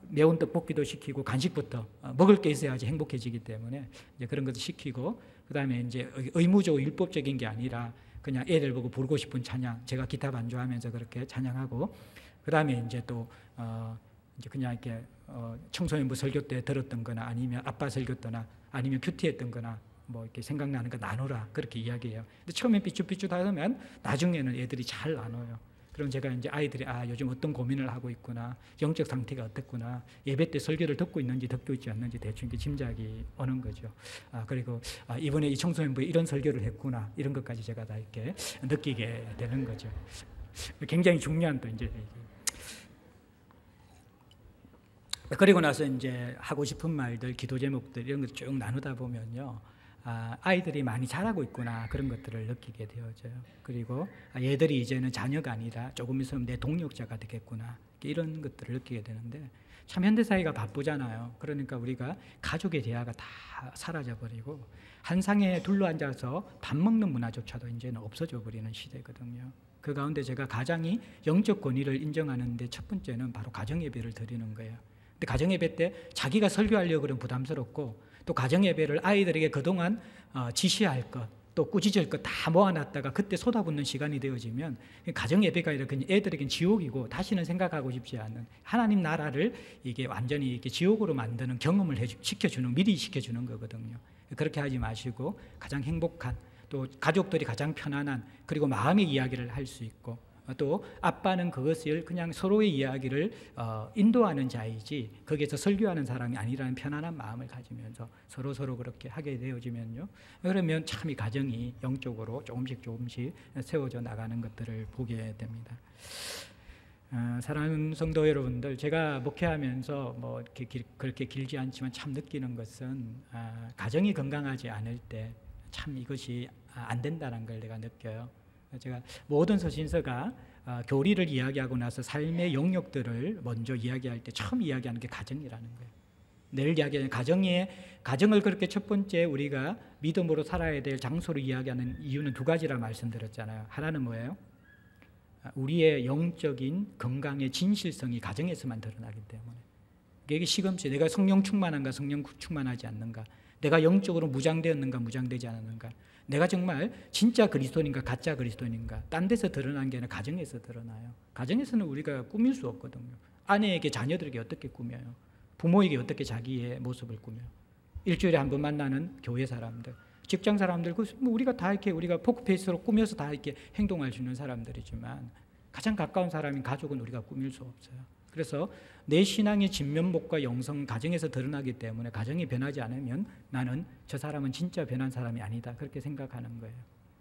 [SPEAKER 2] 매운 떡볶이도 시키고 간식부터 먹을 게 있어야지 행복해지기 때문에 이제 그런 것도 시키고, 그다음에 이제 의무적으로 율법적인 게 아니라 그냥 애들 보고 부르고 싶은 찬양, 제가 기타 반주하면서 그렇게 찬양하고, 그다음에 이제 또 이제 그냥 이렇게 청소년부 설교 때 들었던 거나 아니면 아빠 설교 때나 아니면 큐티했던 거나 뭐 이렇게 생각나는 거 나누라, 그렇게 이야기해요. 근데 처음에 삐죽삐죽 하면 나중에는 애들이 잘 나눠요. 그럼 제가 이제 아이들이 요즘 어떤 고민을 하고 있구나, 영적 상태가 어떻구나, 예배 때 설교를 듣고 있는지 듣고 있지 않는지 대충 이렇게 짐작이 오는 거죠. 그리고 이번에 이 청소년부에 이런 설교를 했구나, 이런 것까지 제가 다 이렇게 느끼게 되는 거죠. 굉장히 중요한 또 이제 그리고 나서 이제 하고 싶은 말들, 기도 제목들 이런 것 쭉 나누다 보면요, 아이들이 많이 자라고 있구나, 그런 것들을 느끼게 되어져요. 그리고 얘들이 이제는 자녀가 아니라 조금 있으면 내 동력자가 되겠구나, 이런 것들을 느끼게 되는데, 참 현대사회가 바쁘잖아요. 그러니까 우리가 가족의 대화가 다 사라져버리고 한 상에 둘러앉아서 밥 먹는 문화조차도 이제는 없어져 버리는 시대거든요. 그 가운데 제가 가장이 영적 권위를 인정하는데 첫 번째는 바로 가정예배를 드리는 거예요. 근데 가정예배 때 자기가 설교하려고 그러면 부담스럽고, 또 가정예배를 아이들에게 그동안 지시할 것, 또 꾸짖을 것 다 모아놨다가 그때 쏟아붓는 시간이 되어지면 가정예배가 이렇게 애들에겐 지옥이고 다시는 생각하고 싶지 않은, 하나님 나라를 이게 완전히 이렇게 지옥으로 만드는 경험을 시켜주는, 미리 시켜주는 거거든요. 그렇게 하지 마시고 가장 행복한, 또 가족들이 가장 편안한, 그리고 마음의 이야기를 할 수 있고, 또 아빠는 그것을 그냥 서로의 이야기를 인도하는 자이지 거기에서 설교하는 사람이 아니라는 편안한 마음을 가지면서 서로 그렇게 하게 되어지면요, 그러면 참 이 가정이 영적으로 조금씩 세워져 나가는 것들을 보게 됩니다. 사랑하는 성도 여러분들, 제가 목회하면서 뭐 이렇게 그렇게 길지 않지만 참 느끼는 것은 가정이 건강하지 않을 때 참 이것이 안 된다는 걸 내가 느껴요. 제가 모든 서신서가 교리를 이야기하고 나서 삶의 영역들을 먼저 이야기할 때 처음 이야기하는 게 가정이라는 거예요. 늘 이야기하는 가정을 그렇게 첫 번째 우리가 믿음으로 살아야 될 장소로 이야기하는 이유는 두 가지라 말씀드렸잖아요. 하나는 뭐예요? 우리의 영적인 건강의 진실성이 가정에서만 드러나기 때문에. 이게 시금치, 내가 성령 충만한가 성령 충만하지 않는가, 내가 영적으로 무장되었는가 무장되지 않았는가, 내가 정말 진짜 그리스도인인가 가짜 그리스도인인가, 딴 데서 드러난 게 아니라 가정에서 드러나요. 가정에서는 우리가 꾸밀 수 없거든요. 아내에게 자녀들에게 어떻게 꾸며요? 부모에게 어떻게 자기의 모습을 꾸며요? 일주일에 한 번 만나는 교회 사람들, 직장 사람들, 우리가 다 이렇게 우리가 포크페이스로 꾸며서 다 이렇게 행동할 수 있는 사람들이지만 가장 가까운 사람인 가족은 우리가 꾸밀 수 없어요. 그래서 내 신앙의 진면목과 영성은 가정에서 드러나기 때문에 가정이 변하지 않으면 나는 저 사람은 진짜 변한 사람이 아니다, 그렇게 생각하는 거예요.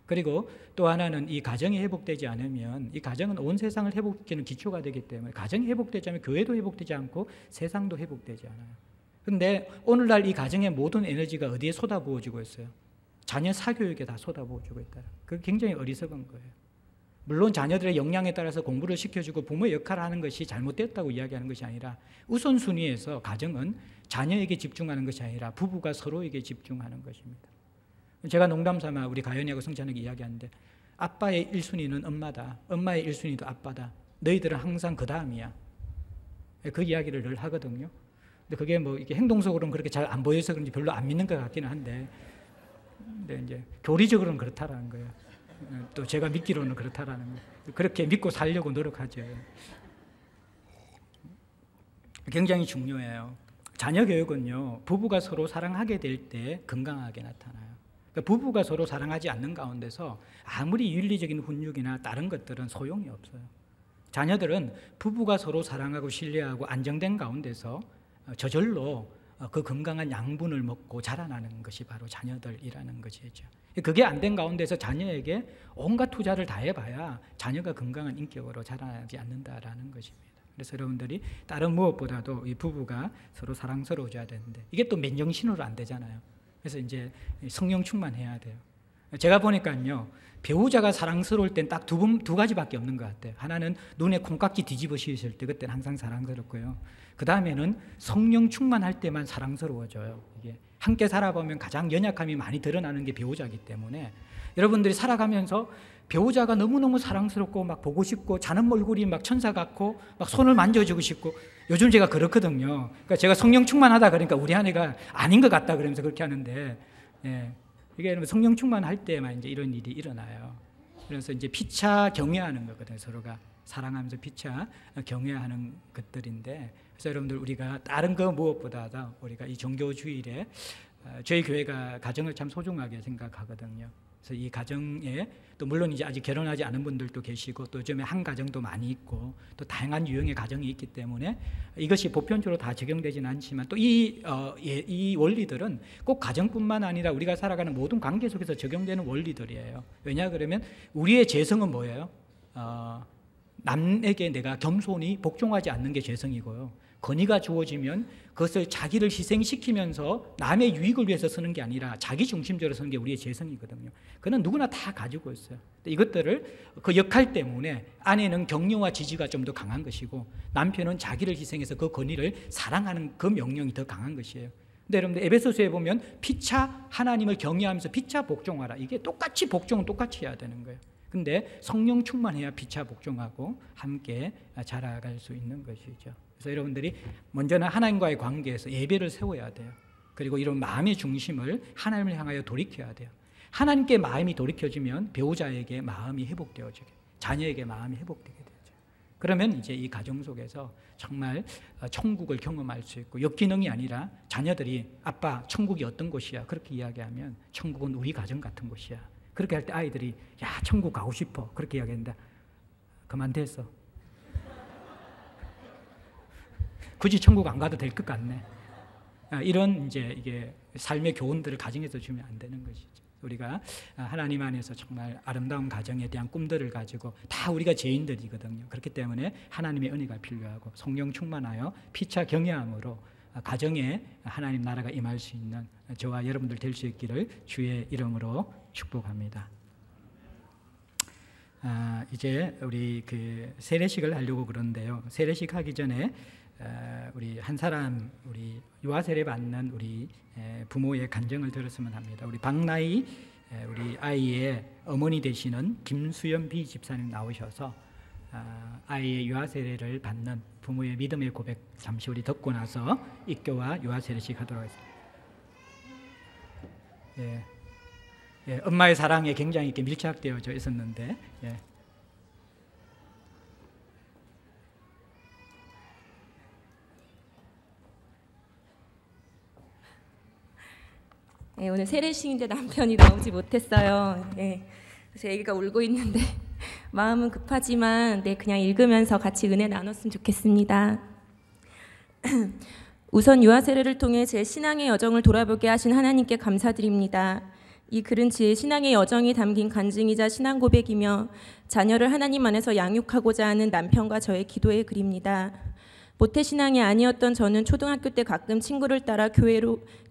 [SPEAKER 2] 그리고 또 하나는 이 가정이 회복되지 않으면 이 가정은 온 세상을 회복시키는 기초가 되기 때문에 가정이 회복되지 않으면 교회도 회복되지 않고 세상도 회복되지 않아요. 그런데 오늘날 이 가정의 모든 에너지가 어디에 쏟아부어지고 있어요? 자녀 사교육에 다 쏟아부어지고 있다. 그게 굉장히 어리석은 거예요. 물론 자녀들의 역량에 따라서 공부를 시켜주고 부모의 역할을 하는 것이 잘못됐다고 이야기하는 것이 아니라, 우선순위에서 가정은 자녀에게 집중하는 것이 아니라 부부가 서로에게 집중하는 것입니다. 제가 농담삼아 우리 가연이하고 성찬에게 이야기하는데, 아빠의 1순위는 엄마다, 엄마의 1순위도 아빠다, 너희들은 항상 그 다음이야, 그 이야기를 늘 하거든요. 근데 그게 뭐 이게 행동적으로는 그렇게 잘 안 보여서 그런지 별로 안 믿는 것 같기는 한데, 근데 이제 교리적으로는 그렇다라는 거예요. 또 제가 믿기로는 그렇다라는 거예요. 그렇게 믿고 살려고 노력하죠. 굉장히 중요해요. 자녀 교육은요, 부부가 서로 사랑하게 될 때 건강하게 나타나요. 그러니까 부부가 서로 사랑하지 않는 가운데서 아무리 윤리적인 훈육이나 다른 것들은 소용이 없어요. 자녀들은 부부가 서로 사랑하고 신뢰하고 안정된 가운데서 저절로 그 건강한 양분을 먹고 자라나는 것이 바로 자녀들이라는 것이죠. 그게 안 된 가운데서 자녀에게 온갖 투자를 다 해봐야 자녀가 건강한 인격으로 자라나지 않는다라는 것입니다. 그래서 여러분들이 다른 무엇보다도 이 부부가 서로 사랑스러워져야 되는데 이게 또 맨정신으로 안 되잖아요. 그래서 이제 성령 충만해야 돼요. 제가 보니까요, 배우자가 사랑스러울 땐 딱 두 가지밖에 없는 것 같아요. 하나는 눈에 콩깍지 뒤집어 씌우실 때 그때는 항상 사랑스럽고요. 그 다음에는 성령 충만할 때만 사랑스러워져요. 이게 함께 살아보면 가장 연약함이 많이 드러나는 게 배우자이기 때문에 여러분들이 살아가면서 배우자가 너무너무 사랑스럽고 막 보고 싶고 자는 얼굴이 막 천사 같고 막 손을 만져주고 싶고 요즘 제가 그렇거든요. 그러니까 제가 성령 충만하다 그러니까 우리 아내가 아닌 것 같다 그러면서 그렇게 하는데, 예, 이게 성령 충만할 때만 이제 이런 일이 일어나요. 그래서 이제 피차 경외하는 거거든요. 서로가 사랑하면서 피차 경외하는 것들인데, 그래서 여러분들 우리가 다른 거 무엇보다도 우리가 이 종교 주일에 저희 교회가 가정을 참 소중하게 생각하거든요. 그래서 이 가정에 또 물론 이제 아직 결혼하지 않은 분들도 계시고 또 요즘에 한 가정도 많이 있고 또 다양한 유형의 가정이 있기 때문에 이것이 보편적으로 다 적용되지는 않지만 또 이 원리들은 꼭 가정뿐만 아니라 우리가 살아가는 모든 관계 속에서 적용되는 원리들이에요. 왜냐 그러면 우리의 죄성은 뭐예요? 남에게 내가 겸손히 복종하지 않는 게 죄성이고요. 권위가 주어지면 그것을 자기를 희생시키면서 남의 유익을 위해서 쓰는 게 아니라 자기 중심적으로 쓰는 게 우리의 재성이거든요. 그는 누구나 다 가지고 있어요. 이것들을 그 역할 때문에 아내는 격려와 지지가 좀 더 강한 것이고 남편은 자기를 희생해서 그 권위를 사랑하는 그 명령이 더 강한 것이에요. 근데 여러분들 에베소서에 보면 피차 하나님을 경외하면서 피차 복종하라. 이게 똑같이 복종은 똑같이 해야 되는 거예요. 근데 성령 충만해야 피차 복종하고 함께 자라갈 수 있는 것이죠. 그래서 여러분들이 먼저는 하나님과의 관계에서 예배를 세워야 돼요. 그리고 이런 마음의 중심을 하나님을 향하여 돌이켜야 돼요. 하나님께 마음이 돌이켜지면 배우자에게 마음이 회복되어지게, 자녀에게 마음이 회복되게 되죠. 그러면 이제 이 가정 속에서 정말 천국을 경험할 수 있고 역기능이 아니라 자녀들이 아빠 천국이 어떤 곳이야 그렇게 이야기하면 천국은 우리 가정 같은 곳이야. 그렇게 할 때 아이들이 야 천국 가고 싶어 그렇게 이야기한다. 그만 됐어. 굳이 천국 안 가도 될 것 같네. 이런 이제 이게 삶의 교훈들을 가정에서 주면 안 되는 것이죠. 우리가 하나님 안에서 정말 아름다운 가정에 대한 꿈들을 가지고 다 우리가 죄인들이거든요. 그렇기 때문에 하나님의 은혜가 필요하고 성령 충만하여 피차 경외함으로 가정에 하나님 나라가 임할 수 있는 저와 여러분들 될 수 있기를 주의 이름으로 축복합니다. 이제 우리 그 세례식을 하려고 그러는데요. 세례식 하기 전에 우리 한 사람 우리 유아 세례 받는 우리 부모의 간증을 들었으면 합니다. 우리 박나희 우리 아이의 어머니 되시는 김수연 비 집사님 나오셔서 아이의 유아 세례를 받는 부모의 믿음의 고백 잠시 우리 듣고 나서 입교와 유아 세례식 하도록 하겠습니다. 예, 엄마의 사랑에 굉장히 이렇게 밀착되어져 있었는데. 예.
[SPEAKER 4] 네, 오늘 세례식인데 남편이 나오지 못했어요. 네, 그래서 애기가 울고 있는데 마음은 급하지만 그냥 읽으면서 같이 은혜 나눴으면 좋겠습니다. 우선 유아 세례를 통해 제 신앙의 여정을 돌아보게 하신 하나님께 감사드립니다. 이 글은 제 신앙의 여정이 담긴 간증이자 신앙 고백이며 자녀를 하나님 안에서 양육하고자 하는 남편과 저의 기도의 글입니다. 모태신앙이 아니었던 저는 초등학교 때 가끔 친구를 따라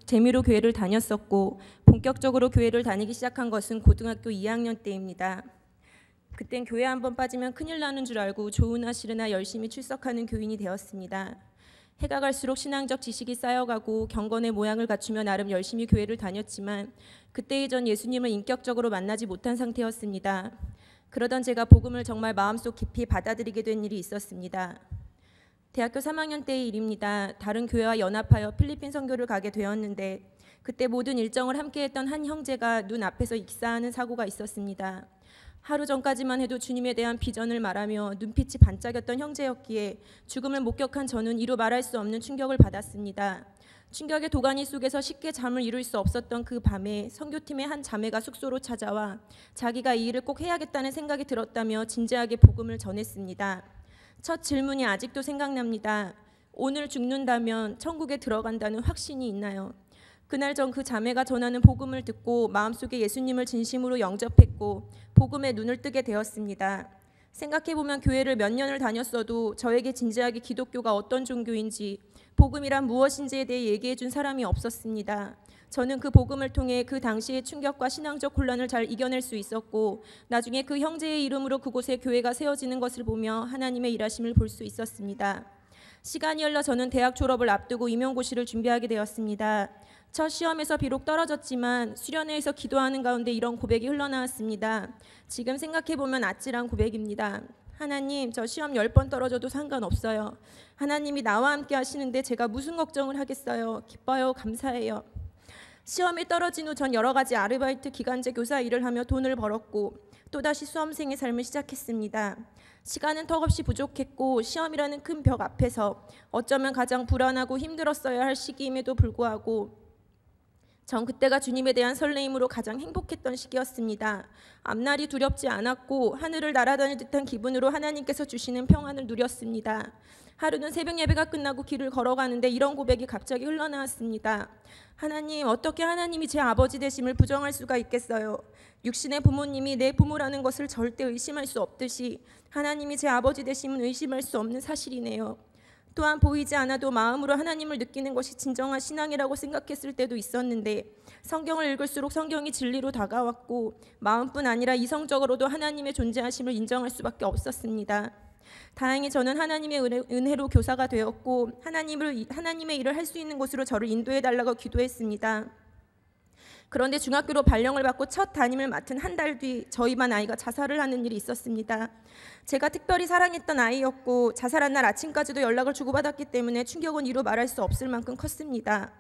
[SPEAKER 4] 재미로 교회를 다녔었고 본격적으로 교회를 다니기 시작한 것은 고등학교 2학년 때입니다. 그땐 교회 한번 빠지면 큰일 나는 줄 알고 좋으나 싫으나 열심히 출석하는 교인이 되었습니다. 해가 갈수록 신앙적 지식이 쌓여가고 경건의 모양을 갖추며 나름 열심히 교회를 다녔지만 그때 이전 예수님을 인격적으로 만나지 못한 상태였습니다. 그러던 제가 복음을 정말 마음속 깊이 받아들이게 된 일이 있었습니다. 대학교 3학년 때의 일입니다. 다른 교회와 연합하여 필리핀 선교를 가게 되었는데 그때 모든 일정을 함께했던 한 형제가 눈앞에서 익사하는 사고가 있었습니다. 하루 전까지만 해도 주님에 대한 비전을 말하며 눈빛이 반짝였던 형제였기에 죽음을 목격한 저는 이루 말할 수 없는 충격을 받았습니다. 충격의 도가니 속에서 쉽게 잠을 이룰 수 없었던 그 밤에 선교팀의 한 자매가 숙소로 찾아와 자기가 이 일을 꼭 해야겠다는 생각이 들었다며 진지하게 복음을 전했습니다. 첫 질문이 아직도 생각납니다. 오늘 죽는다면 천국에 들어간다는 확신이 있나요? 그날 전 그 자매가 전하는 복음을 듣고 마음속에 예수님을 진심으로 영접했고 복음에 눈을 뜨게 되었습니다. 생각해보면 교회를 몇 년을 다녔어도 저에게 진지하게 기독교가 어떤 종교인지 복음이란 무엇인지에 대해 얘기해 준 사람이 없었습니다. 저는 그 복음을 통해 그 당시의 충격과 신앙적 혼란을 잘 이겨낼 수 있었고 나중에 그 형제의 이름으로 그곳에 교회가 세워지는 것을 보며 하나님의 일하심을 볼 수 있었습니다. 시간이 흘러 저는 대학 졸업을 앞두고 임용고시를 준비하게 되었습니다. 첫 시험에서 비록 떨어졌지만 수련회에서 기도하는 가운데 이런 고백이 흘러나왔습니다. 지금 생각해보면 아찔한 고백입니다. 하나님, 저 시험 10번 떨어져도 상관없어요. 하나님이 나와 함께 하시는데 제가 무슨 걱정을 하겠어요. 기뻐요. 감사해요. 시험에 떨어진 후 전 여러 가지 아르바이트, 기간제 교사 일을 하며 돈을 벌었고 또다시 수험생의 삶을 시작했습니다. 시간은 턱없이 부족했고 시험이라는 큰 벽 앞에서 어쩌면 가장 불안하고 힘들었어야 할 시기임에도 불구하고 전 그때가 주님에 대한 설레임으로 가장 행복했던 시기였습니다. 앞날이 두렵지 않았고 하늘을 날아다닐 듯한 기분으로 하나님께서 주시는 평안을 누렸습니다. 하루는 새벽 예배가 끝나고 길을 걸어가는데 이런 고백이 갑자기 흘러나왔습니다. 하나님, 어떻게 하나님이 제 아버지 되심을 부정할 수가 있겠어요? 육신의 부모님이 내 부모라는 것을 절대 의심할 수 없듯이 하나님이 제 아버지 되심은 의심할 수 없는 사실이네요. 또한 보이지 않아도 마음으로 하나님을 느끼는 것이 진정한 신앙이라고 생각했을 때도 있었는데 성경을 읽을수록 성경이 진리로 다가왔고 마음뿐 아니라 이성적으로도 하나님의 존재하심을 인정할 수밖에 없었습니다. 다행히 저는 하나님의 은혜로 교사가 되었고 하나님의 일을 할 수 있는 곳으로 저를 인도해달라고 기도했습니다. 그런데 중학교로 발령을 받고 첫 담임을 맡은 한 달 뒤 저희 반 아이가 자살을 하는 일이 있었습니다. 제가 특별히 사랑했던 아이였고 자살한 날 아침까지도 연락을 주고받았기 때문에 충격은 이루 말할 수 없을 만큼 컸습니다.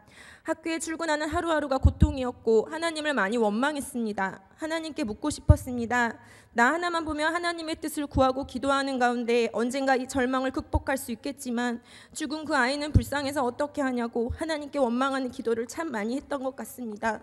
[SPEAKER 4] 학교에 출근하는 하루하루가 고통이었고 하나님을 많이 원망했습니다. 하나님께 묻고 싶었습니다. 나 하나만 보면 하나님의 뜻을 구하고 기도하는 가운데 언젠가 이 절망을 극복할 수 있겠지만 죽은 그 아이는 불쌍해서 어떻게 하냐고 하나님께 원망하는 기도를 참 많이 했던 것 같습니다.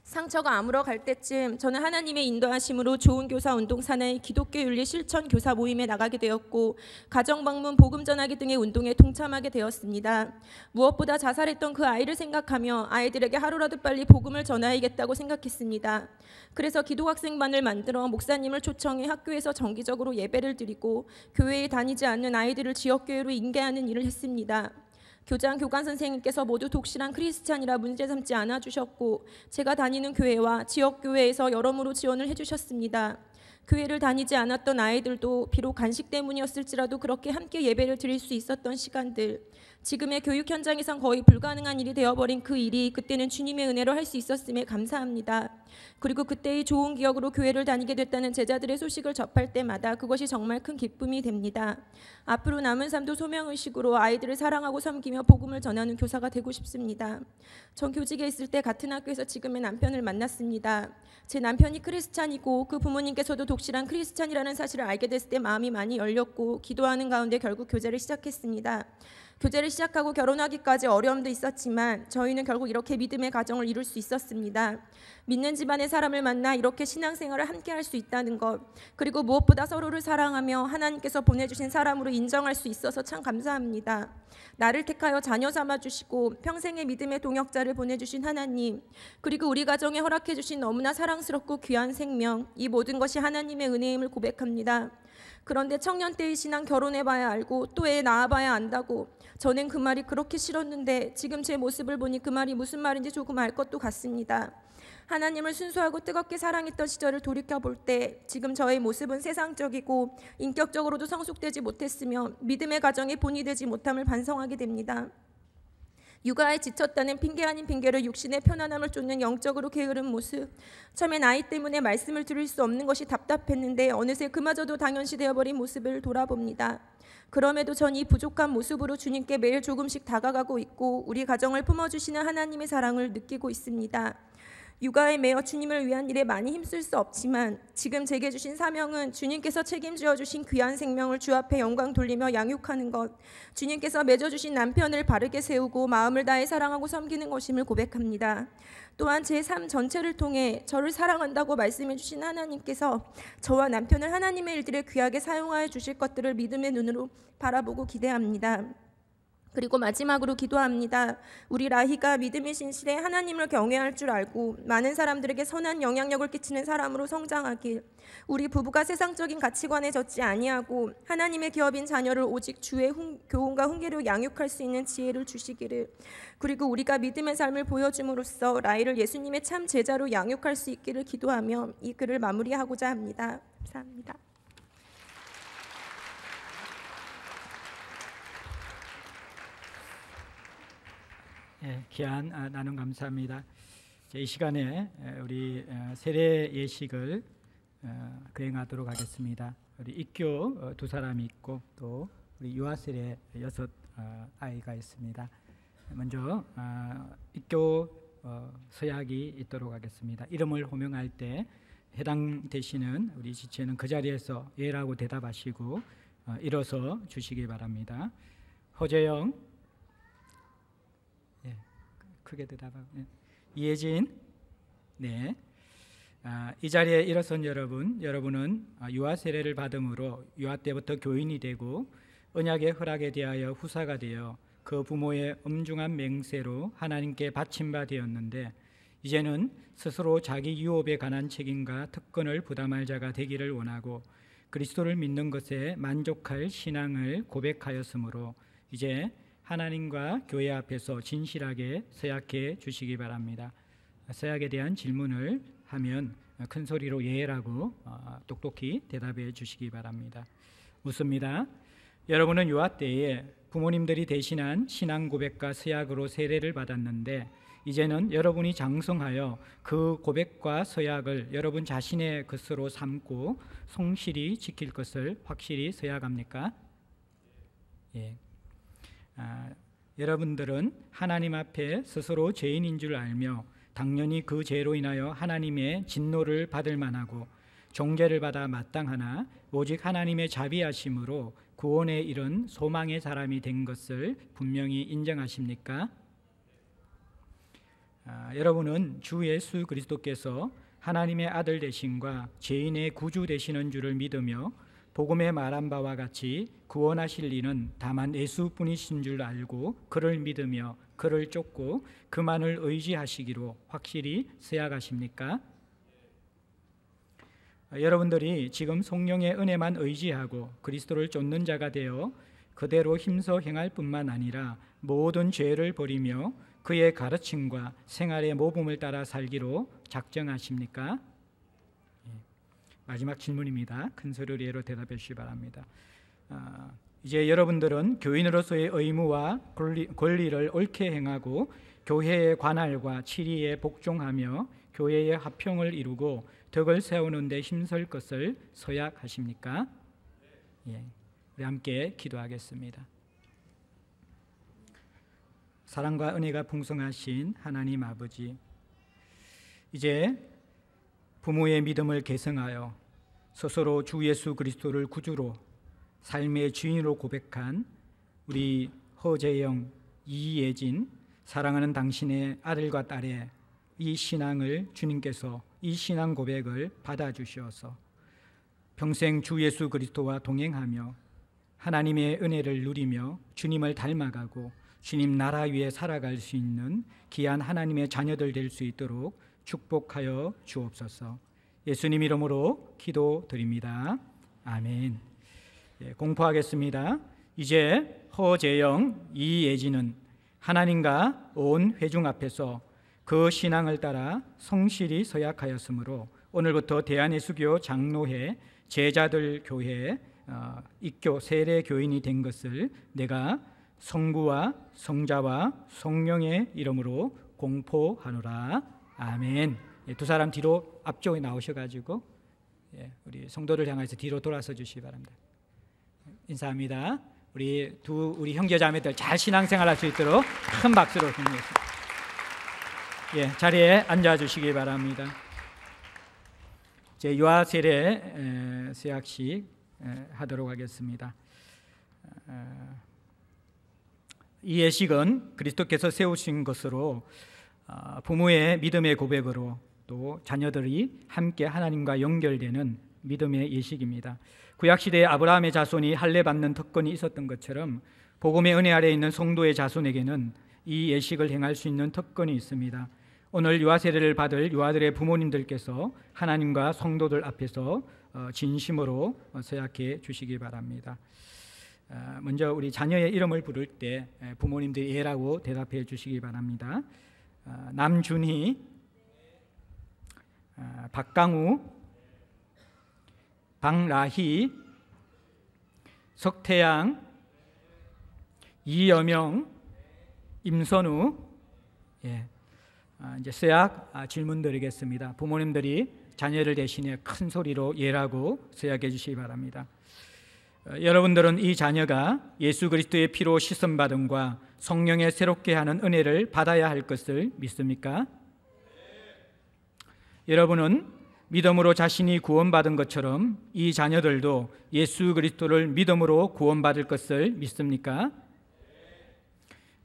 [SPEAKER 4] 상처가 아물어 갈 때쯤 저는 하나님의 인도하심으로 좋은 교사 운동 산하의 기독교 윤리 실천 교사 모임에 나가게 되었고 가정 방문, 복음 전하기 등의 운동에 동참하게 되었습니다. 무엇보다 자살했던 그 아이를 생각하며 아이들에게 하루라도 빨리 복음을 전하야겠다고 생각했습니다. 그래서 기도학생반을 만들어 목사님을 초청해 학교에서 정기적으로 예배를 드리고 교회에 다니지 않는 아이들을 지역교회로 인계하는 일을 했습니다. 교장, 교관 선생님께서 모두 독실한 크리스찬이라 문제 삼지 않아 주셨고 제가 다니는 교회와 지역교회에서 여러모로 지원을 해주셨습니다. 교회를 다니지 않았던 아이들도 비록 간식 때문이었을지라도 그렇게 함께 예배를 드릴 수 있었던 시간들, 지금의 교육 현장에선 거의 불가능한 일이 되어버린 그 일이 그때는 주님의 은혜로 할 수 있었음에 감사합니다. 그리고 그때의 좋은 기억으로 교회를 다니게 됐다는 제자들의 소식을 접할 때마다 그것이 정말 큰 기쁨이 됩니다. 앞으로 남은 삶도 소명의식으로 아이들을 사랑하고 섬기며 복음을 전하는 교사가 되고 싶습니다. 전 교직에 있을 때 같은 학교에서 지금의 남편을 만났습니다. 제 남편이 크리스찬이고 그 부모님께서도 독실한 크리스찬이라는 사실을 알게 됐을 때 마음이 많이 열렸고 기도하는 가운데 결국 교제를 시작했습니다. 교제를 시작하고 결혼하기까지 어려움도 있었지만 저희는 결국 이렇게 믿음의 가정을 이룰 수 있었습니다. 믿는 집안의 사람을 만나 이렇게 신앙생활을 함께 할 수 있다는 것, 그리고 무엇보다 서로를 사랑하며 하나님께서 보내주신 사람으로 인정할 수 있어서 참 감사합니다. 나를 택하여 자녀 삼아주시고 평생의 믿음의 동역자를 보내주신 하나님, 그리고 우리 가정에 허락해주신 너무나 사랑스럽고 귀한 생명, 이 모든 것이 하나님의 은혜임을 고백합니다. 그런데 청년 때의 신앙 결혼해봐야 알고 또 애 낳아봐야 안다고, 저는 그 말이 그렇게 싫었는데 지금 제 모습을 보니 그 말이 무슨 말인지 조금 알 것도 같습니다. 하나님을 순수하고 뜨겁게 사랑했던 시절을 돌이켜볼 때 지금 저의 모습은 세상적이고 인격적으로도 성숙되지 못했으며 믿음의 가정의 본이 되지 못함을 반성하게 됩니다. 육아에 지쳤다는 핑계 아닌 핑계로 육신의 편안함을 쫓는 영적으로 게으른 모습, 처음에 나이 때문에 말씀을 들을 수 없는 것이 답답했는데 어느새 그마저도 당연시 되어버린 모습을 돌아봅니다. 그럼에도 전 이 부족한 모습으로 주님께 매일 조금씩 다가가고 있고 우리 가정을 품어주시는 하나님의 사랑을 느끼고 있습니다. 육아에 매여 주님을 위한 일에 많이 힘쓸 수 없지만 지금 제게 주신 사명은 주님께서 책임지어 주신 귀한 생명을 주 앞에 영광 돌리며 양육하는 것, 주님께서 맺어주신 남편을 바르게 세우고 마음을 다해 사랑하고 섬기는 것임을 고백합니다. 또한 제 삶 전체를 통해 저를 사랑한다고 말씀해 주신 하나님께서 저와 남편을 하나님의 일들에 귀하게 사용하여 주실 것들을 믿음의 눈으로 바라보고 기대합니다. 그리고 마지막으로 기도합니다. 우리 라희가 믿음의 신실에 하나님을 경외할 줄 알고 많은 사람들에게 선한 영향력을 끼치는 사람으로 성장하길, 우리 부부가 세상적인 가치관에 젖지 아니하고 하나님의 기업인 자녀를 오직 주의 교훈과 훈계로 양육할 수 있는 지혜를 주시기를, 그리고 우리가 믿음의 삶을 보여줌으로써 라희를 예수님의 참 제자로 양육할 수 있기를 기도하며 이 글을 마무리하고자 합니다. 감사합니다.
[SPEAKER 2] 귀한 나눔 감사합니다. 이 시간에 우리 세례 예식을 거행하도록 하겠습니다. 우리 입교 2사람이 있고 또 우리 유아 세례 6 아이가 있습니다. 먼저 입교 서약이 있도록 하겠습니다. 이름을 호명할 때 해당되시는 우리 지체는 그 자리에서 예라고 대답하시고 일어서 주시기 바랍니다. 허재영, 크게 대답하고, 이혜진, 네. 이 자리에 일어선 여러분은 유아 세례를 받음으로 유아 때부터 교인이 되고 언약의 허락에 대하여 후사가 되어 그 부모의 엄중한 맹세로 하나님께 바친 바 되었는데 이제는 스스로 자기 유업에 관한 책임과 특권을 부담할 자가 되기를 원하고 그리스도를 믿는 것에 만족할 신앙을 고백하였으므로 이제 하나님과 교회 앞에서 진실하게 서약해 주시기 바랍니다. 서약에 대한 질문을 하면 큰 소리로 예라고 똑똑히 대답해 주시기 바랍니다. 묻습니다. 여러분은 유아 때에 부모님들이 대신한 신앙 고백과 서약으로 세례를 받았는데 이제는 여러분이 장성하여 그 고백과 서약을 여러분 자신의 것으로 삼고 성실히 지킬 것을 확실히 서약합니까? 예. 여러분들은 하나님 앞에 스스로 죄인인 줄 알며 당연히 그 죄로 인하여 하나님의 진노를 받을 만하고 종죄를 받아 마땅하나 오직 하나님의 자비하심으로 구원에 이른 소망의 사람이 된 것을 분명히 인정하십니까? 여러분은 주 예수 그리스도께서 하나님의 아들 되심과 죄인의 구주 되시는 줄을 믿으며 복음에 말한 바와 같이 구원하실 이는 다만 예수뿐이신 줄 알고 그를 믿으며 그를 쫓고 그만을 의지하시기로 확실히 서약하십니까? 여러분들이 지금 성령의 은혜만 의지하고 그리스도를 쫓는 자가 되어 그대로 힘써 행할 뿐만 아니라 모든 죄를 버리며 그의 가르침과 생활의 모범을 따라 살기로 작정하십니까? 마지막 질문입니다. 큰 소리로 예로 대답해 주시기 바랍니다. 이제 여러분들은 교인으로서의 의무와 권리를 옳게 행하고 교회의 관할과 치리에 복종하며 교회의 화평을 이루고 덕을 세우는 데 힘쓸 것을 서약하십니까? 예, 우리 함께 기도하겠습니다. 사랑과 은혜가 풍성하신 하나님 아버지, 이제 부모의 믿음을 계승하여 스스로 주 예수 그리스도를 구주로 삶의 주인으로 고백한 우리 허재영, 이예진, 사랑하는 당신의 아들과 딸의 이 신앙을 주님께서 이 신앙 고백을 받아주시어서 평생 주 예수 그리스도와 동행하며 하나님의 은혜를 누리며 주님을 닮아가고 주님 나라 위에 살아갈 수 있는 귀한 하나님의 자녀들 될 수 있도록 축복하여 주옵소서. 예수님 이름으로 기도드립니다. 아멘. 공포하겠습니다. 이제 허재영, 이예진은 하나님과 온 회중 앞에서 그 신앙을 따라 성실히 서약하였으므로 오늘부터 대한예수교 장로회 제자들 교회 입교 세례 교인이 된 것을 내가 성부와 성자와 성령의 이름으로 공포하노라. 아멘. 두 사람 뒤로 앞쪽에 나오셔가지고 우리 성도를 향해서 뒤로 돌아서 주시기 바랍니다. 인사합니다. 우리 형제자매들 잘 신앙생활할 수 있도록 큰 박수로 힘내십시오. 자리에 앉아 주시기 바랍니다. 제 유아 세례 세약식 하도록 하겠습니다. 이 예식은 그리스도께서 세우신 것으로 부모의 믿음의 고백으로 또 자녀들이 함께 하나님과 연결되는 믿음의 예식입니다. 구약시대에 아브라함의 자손이 할례받는 특권이 있었던 것처럼 복음의 은혜 아래에 있는 성도의 자손에게는 이 예식을 행할 수 있는 특권이 있습니다. 오늘 유아 세례를 받을 유아들의 부모님들께서 하나님과 성도들 앞에서 진심으로 서약해 주시기 바랍니다. 먼저 우리 자녀의 이름을 부를 때 부모님들이 예라고 대답해 주시기 바랍니다. 남준희, 박강우, 박라희, 석태양, 이여명, 임선우. 이제 서약 질문 드리겠습니다. 부모님들이 자녀를 대신해 큰 소리로 예라고 서약해 주시기 바랍니다. 여러분들은 이 자녀가 예수 그리스도의 피로 씻음받음과 성령의 새롭게 하는 은혜를 받아야 할 것을 믿습니까? 여러분은 믿음으로 자신이 구원받은 것처럼 이 자녀들도 예수 그리스도를 믿음으로 구원받을 것을 믿습니까?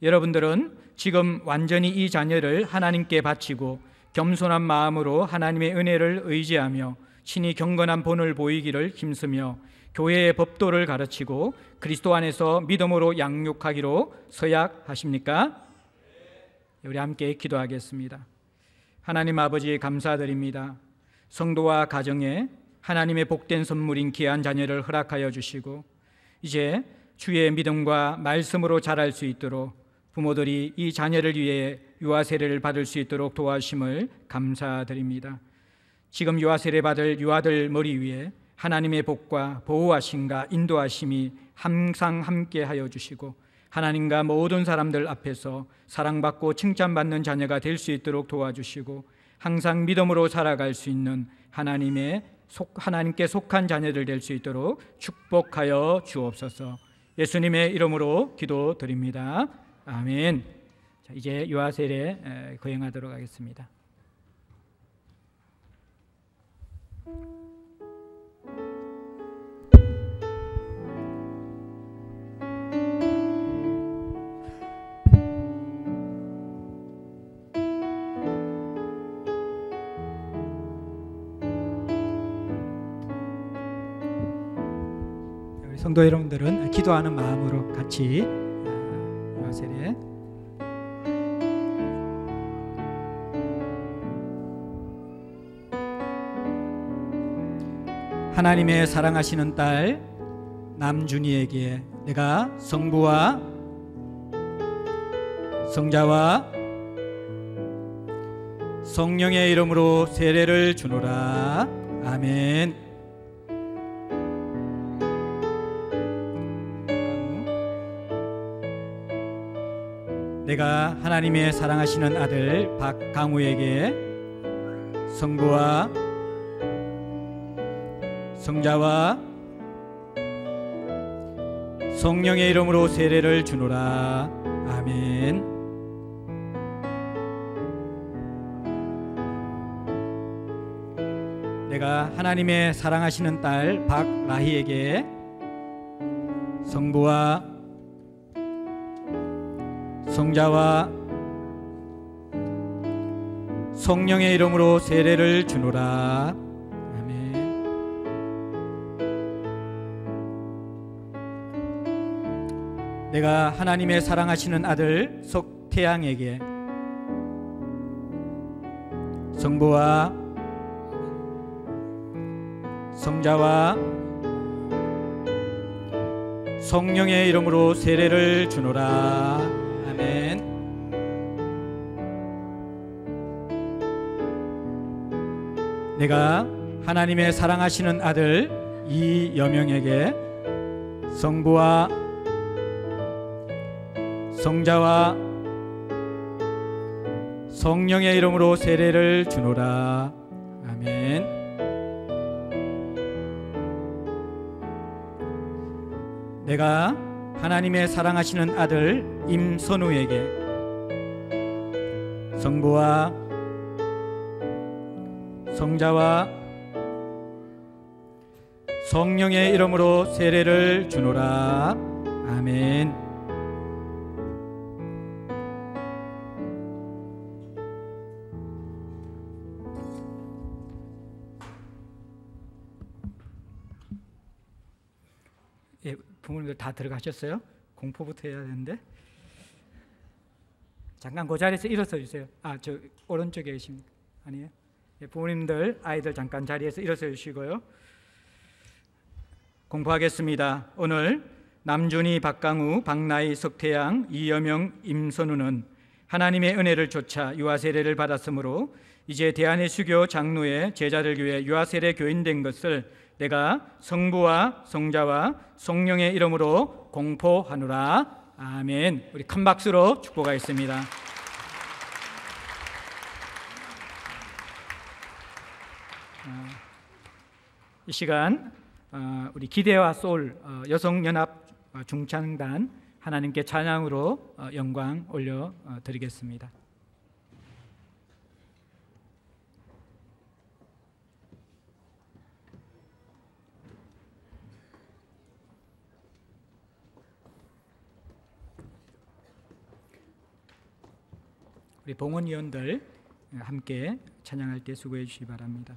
[SPEAKER 2] 여러분들은 지금 완전히 이 자녀를 하나님께 바치고 겸손한 마음으로 하나님의 은혜를 의지하며 친히 경건한 본을 보이기를 힘쓰며 교회의 법도를 가르치고 그리스도 안에서 믿음으로 양육하기로 서약하십니까? 우리 함께 기도하겠습니다. 하나님 아버지 감사드립니다. 성도와 가정에 하나님의 복된 선물인 귀한 자녀를 허락하여 주시고 이제 주의 믿음과 말씀으로 자랄 수 있도록 부모들이 이 자녀를 위해 유아 세례를 받을 수 있도록 도와주심을 감사드립니다. 지금 유아 세례 받을 유아들 머리 위에 하나님의 복과 보호하심과 인도하심이 항상 함께하여 주시고 하나님과 모든 사람들 앞에서 사랑받고 칭찬받는 자녀가 될 수 있도록 도와주시고 항상 믿음으로 살아갈 수 있는 하나님께 속한 자녀들 될 수 있도록 축복하여 주옵소서. 예수님의 이름으로 기도드립니다. 아멘. 자, 이제 유아 세례 거행하도록 하겠습니다. 우리 성도 여러분들은 기도하는 마음으로 같이 유아 세례. 하나님의 사랑하시는 딸 남준이에게 내가 성부와 성자와 성령의 이름으로 세례를 주노라. 아멘. 내가 하나님의 사랑하시는 아들 박강우에게 성부와 성자와 성령의 이름으로 세례를 주노라. 아멘. 내가 하나님의 사랑하시는 딸 박라희에게 성부와 성자와 성령의 이름으로 세례를 주노라. 내가 하나님의 사랑하시는 아들 석태양에게 성부와 성자와 성령의 이름으로 세례를 주노라. 아멘. 내가 하나님의 사랑하시는 아들 이여명에게 성부와 성자와 성령의 이름으로 세례를 주노라. 아멘. 내가 하나님의 사랑하시는 아들 임선우에게 성부와 성자와 성령의 이름으로 세례를 주노라. 아멘. 예, 부모님들 다 들어가셨어요? 공포부터 해야 되는데. 잠깐 그 자리에서 일어서 주세요. 저 오른쪽에 계십니까? 아니에요? 예, 부모님들, 아이들 잠깐 자리에서 일어서 주시고요. 공부하겠습니다. 오늘 남준희, 박강우, 박나희, 석태양, 이여명, 임선우는 하나님의 은혜를 좇아 유아세례를 받았으므로 이제 대한의 수교 장로의 제자들 교회 유아세례 교인된 것을 내가 성부와 성자와 성령의 이름으로 공포하노라. 아멘. 우리 큰 박수로 축복하겠습니다. 이 시간 우리 기대와 소울 여성연합 중창단 하나님께 찬양으로 영광 올려 드리겠습니다. 우리 봉헌위원들 함께 찬양할 때 수고해 주시기 바랍니다.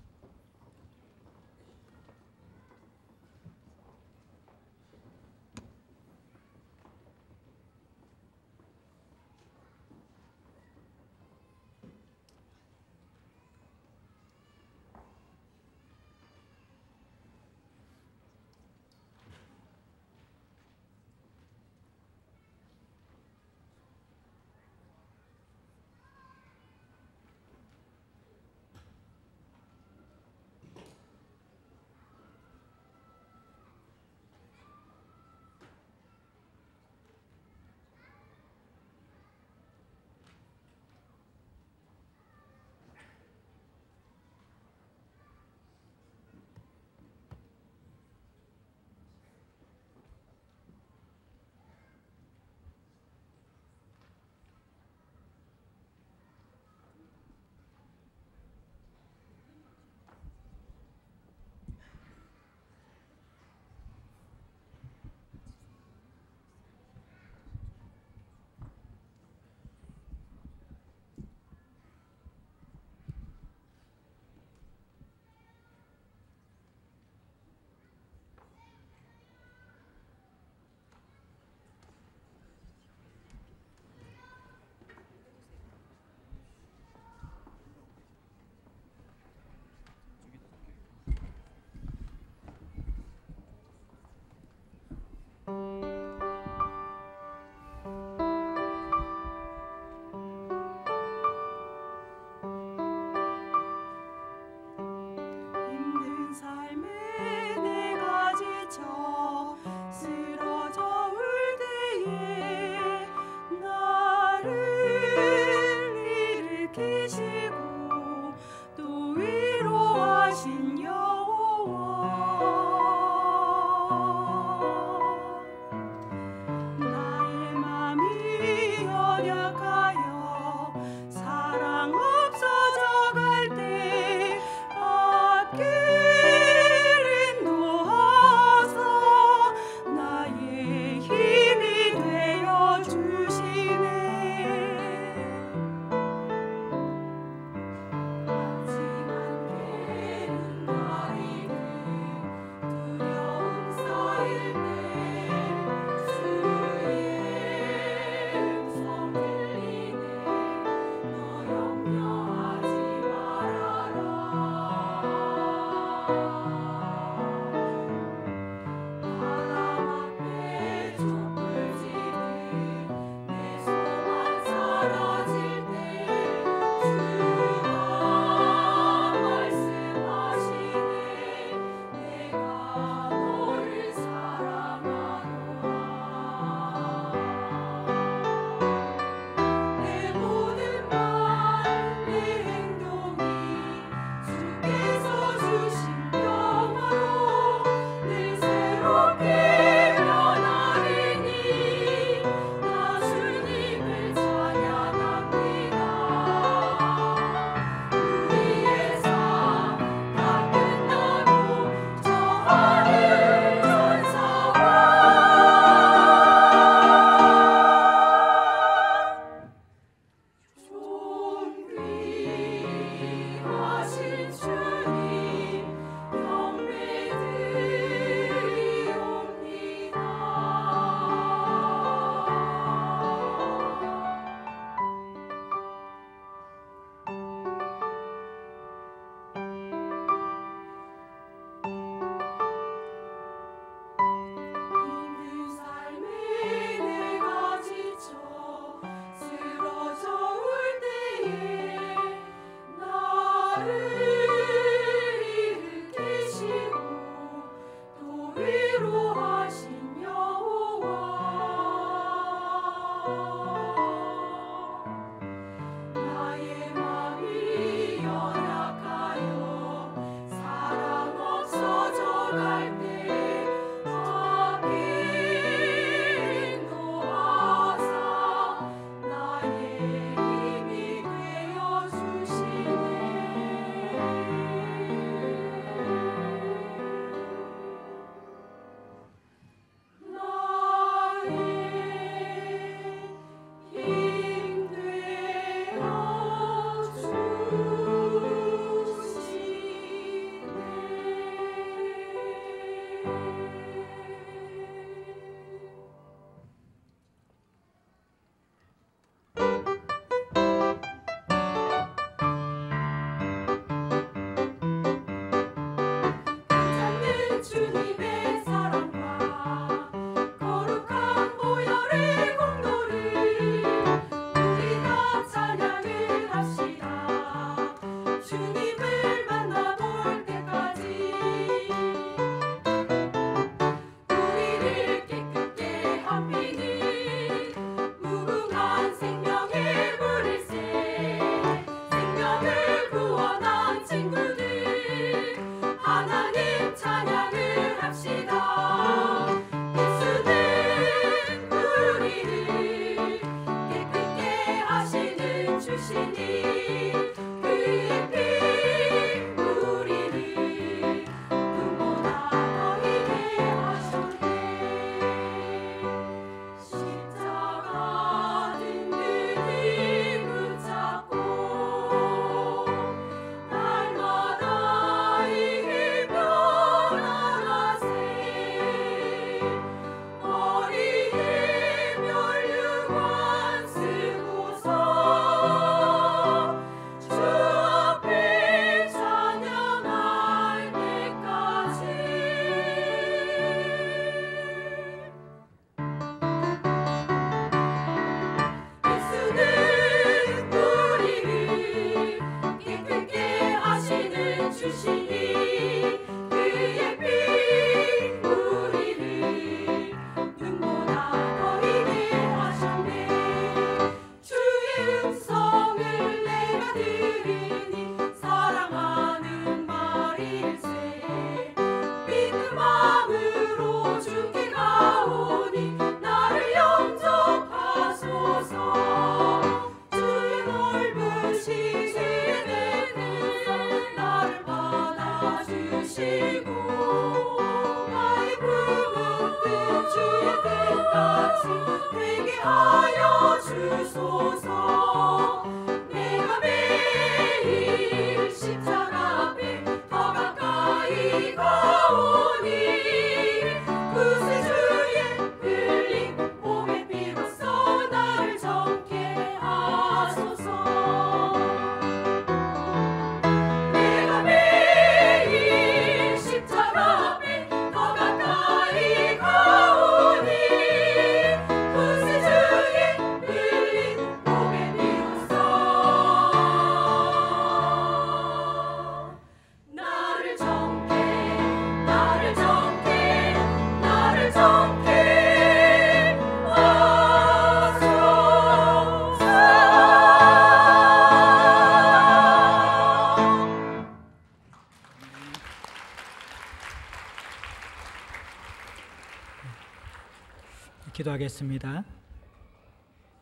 [SPEAKER 2] 기도하겠습니다.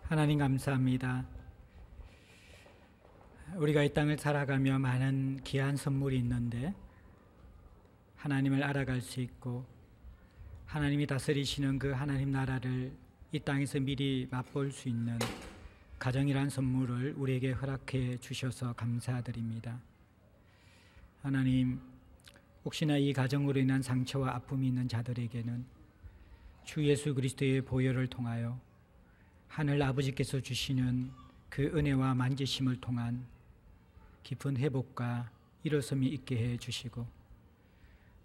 [SPEAKER 2] 하나님 감사합니다. 우리가 이 땅을 살아가며 많은 귀한 선물이 있는데 하나님을 알아갈 수 있고 하나님이 다스리시는 그 하나님 나라를 이 땅에서 미리 맛볼 수 있는 가정이란 선물을 우리에게 허락해 주셔서 감사드립니다. 하나님, 혹시나 이 가정으로 인한 상처와 아픔이 있는 자들에게는 주 예수 그리스도의 보혈을 통하여 하늘 아버지께서 주시는 그 은혜와 만지심을 통한 깊은 회복과 일어섬이 있게 해 주시고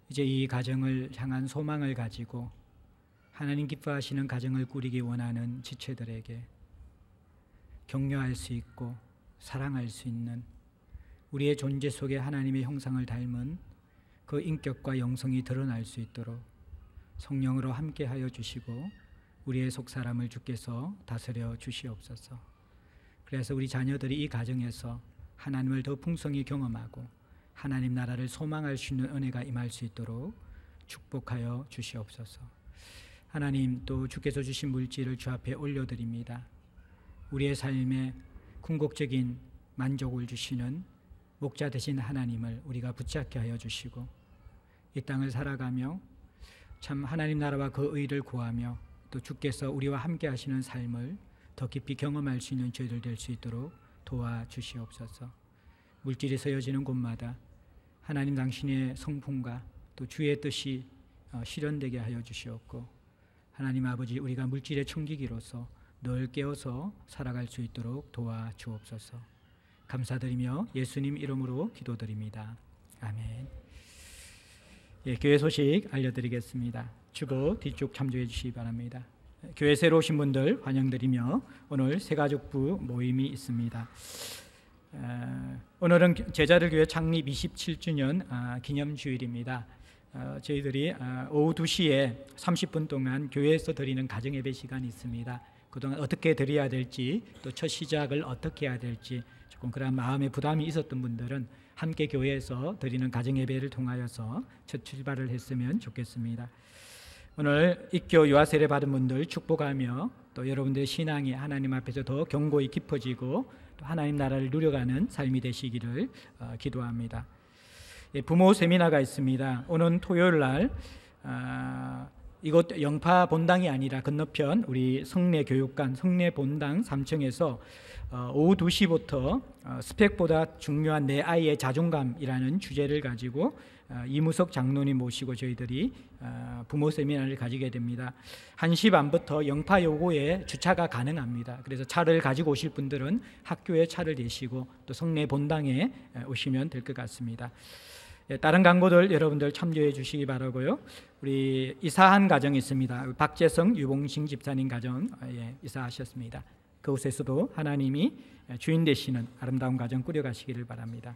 [SPEAKER 2] 이제 이 가정을 향한 소망을 가지고 하나님 기뻐하시는 가정을 꾸리기 원하는 지체들에게 격려할 수 있고 사랑할 수 있는 우리의 존재 속에 하나님의 형상을 닮은 그 인격과 영성이 드러날 수 있도록 성령으로 함께하여 주시고 우리의 속사람을 주께서 다스려 주시옵소서. 그래서 우리 자녀들이 이 가정에서 하나님을 더 풍성히 경험하고 하나님 나라를 소망할 수 있는 은혜가 임할 수 있도록 축복하여 주시옵소서. 하나님, 또 주께서 주신 물질을 주 앞에 올려드립니다. 우리의 삶에 궁극적인 만족을 주시는 목자 되신 하나님을 우리가 붙잡게 하여 주시고 이 땅을 살아가며 참 하나님 나라와 그 의를 구하며 또 주께서 우리와 함께 하시는 삶을 더 깊이 경험할 수 있는 저희들 될 수 있도록 도와주시옵소서. 물질이 서여지는 곳마다 하나님 당신의 성품과 또 주의 뜻이 실현되게 하여 주시옵고 하나님 아버지, 우리가 물질의 청지기로서 늘 깨어서 살아갈 수 있도록 도와주옵소서. 감사드리며 예수님 이름으로 기도드립니다. 아멘. 예, 교회 소식 알려드리겠습니다. 주보 뒤쪽 참조해 주시기 바랍니다. 교회 새로 오신 분들 환영드리며 오늘 새가족부 모임이 있습니다. 오늘은 제자들 교회 창립 27주년 기념주일입니다. 저희들이 오후 2시에 30분 동안 교회에서 드리는 가정예배 시간이 있습니다. 그동안 어떻게 드려야 될지 또 첫 시작을 어떻게 해야 될지 조금 그런 마음의 부담이 있었던 분들은 함께 교회에서 드리는 가정예배를 통하여서 첫 출발을 했으면 좋겠습니다. 오늘 입교 유아 세례 받은 분들 축복하며 또 여러분들의 신앙이 하나님 앞에서 더 견고히 깊어지고 또 하나님 나라를 누려가는 삶이 되시기를 기도합니다. 부모 세미나가 있습니다. 오는 토요일 날 이곳 영파 본당이 아니라 건너편 우리 성내 교육관 성내 본당 3층에서 오후 2시부터 스펙보다 중요한 내 아이의 자존감이라는 주제를 가지고 이무석 장로님 모시고 저희들이 부모 세미나를 가지게 됩니다. 1시 반부터 영파 요고에 주차가 가능합니다. 그래서 차를 가지고 오실 분들은 학교에 차를 대시고 또 성내 본당에 오시면 될 것 같습니다. 다른 광고들 여러분들 참조해 주시기 바라고요. 우리 이사한 가정이 있습니다. 박재성 유봉신 집사님 가정 이사하셨습니다. 그곳에서도 하나님이 주인 되시는 아름다운 가정 꾸려가시기를 바랍니다.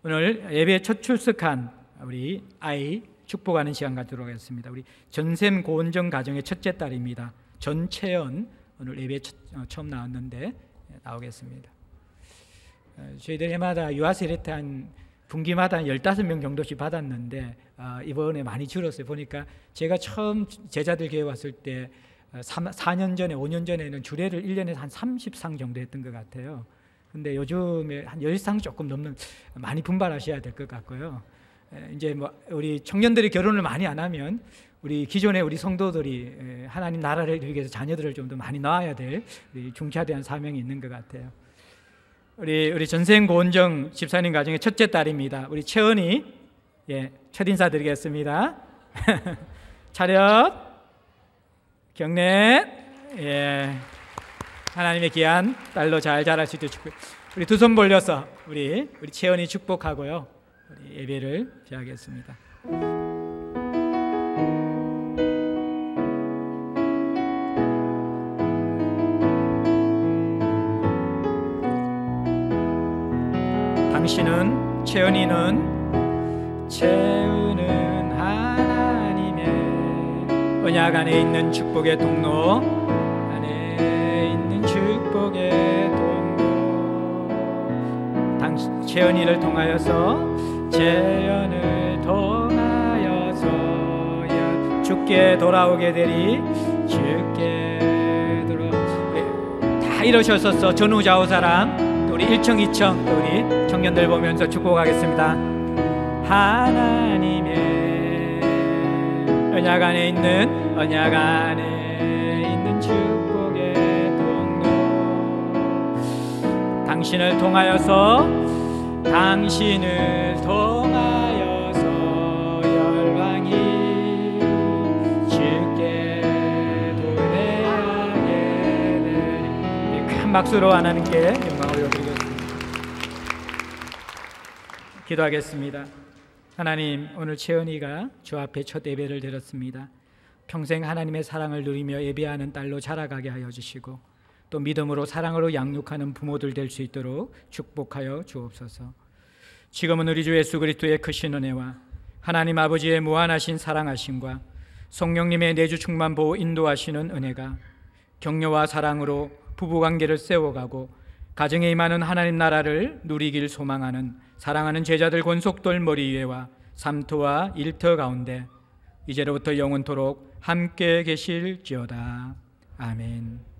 [SPEAKER 2] 오늘 예배 첫 출석한 우리 아이 축복하는 시간 갖도록 하겠습니다. 우리 전샘 고은정 가정의 첫째 딸입니다. 전채연 오늘 예배 처음 나왔는데 나오겠습니다. 저희들 해마다 유아세례 때 한 분기마다 15명 정도씩 받았는데 이번에 많이 줄었어요. 보니까 제가 처음 제자들 교회 왔을 때 4년 전에 5년 전에는 주례를 1년에 한 30상 정도 했던 것 같아요. 근데 요즘에 한 10상 조금 넘는 많이 분발하셔야 될 것 같고요. 이제 뭐 우리 청년들이 결혼을 많이 안 하면 우리 기존의 우리 성도들이 하나님 나라를 이루기 위해서 자녀들을 좀 더 많이 낳아야 될 우리 중차대한 사명이 있는 것 같아요. 우리 전생 고은정 집사님 가정의 첫째 딸입니다. 우리 채은이 첫 인사 드리겠습니다. 차렷 경례. 하나님의 귀한 딸로 잘 자랄 수 있도록 축복. 우리 두 손 벌려서 우리 채은이 축복하고요. 우리 예배를 시작하겠습니다. 당신은 채은은 하나님의 언약 안에 있는 축복의 통로 안에 있는 축복의 통로 채은이를 통하여서 주께 돌아오게 되리 주께 다 일어서셔서 전후좌우 사람, 또 우리 1청 2청, 또 우리 청년들 보면서 축복하겠습니다. 하나님의 언약 안에 있는 축복의 통로, 당신을 통하여서 열방이 주께 도래하게 되리. 큰 박수로 하나님께 영광을 올려드리겠습니다. 기도하겠습니다. 하나님, 오늘 채은이가 주 앞에 첫 예배를 드렸습니다. 평생 하나님의 사랑을 누리며 예배하는 딸로 자라가게 하여 주시고, 또 믿음으로 사랑으로 양육하는 부모들 될 수 있도록 축복하여 주옵소서. 지금은 우리 주 예수 그리스도의 크신 은혜와 하나님 아버지의 무한하신 사랑하심과 성령님의 내주 충만 보호 인도하시는 은혜가 격려와 사랑으로 부부관계를 세워가고 가정에 임하는 하나님 나라를 누리길 소망하는 사랑하는 제자들 권속들 머리 위에와 삼터와 일터 가운데 이제로부터 영원토록 함께 계실지어다. 아멘.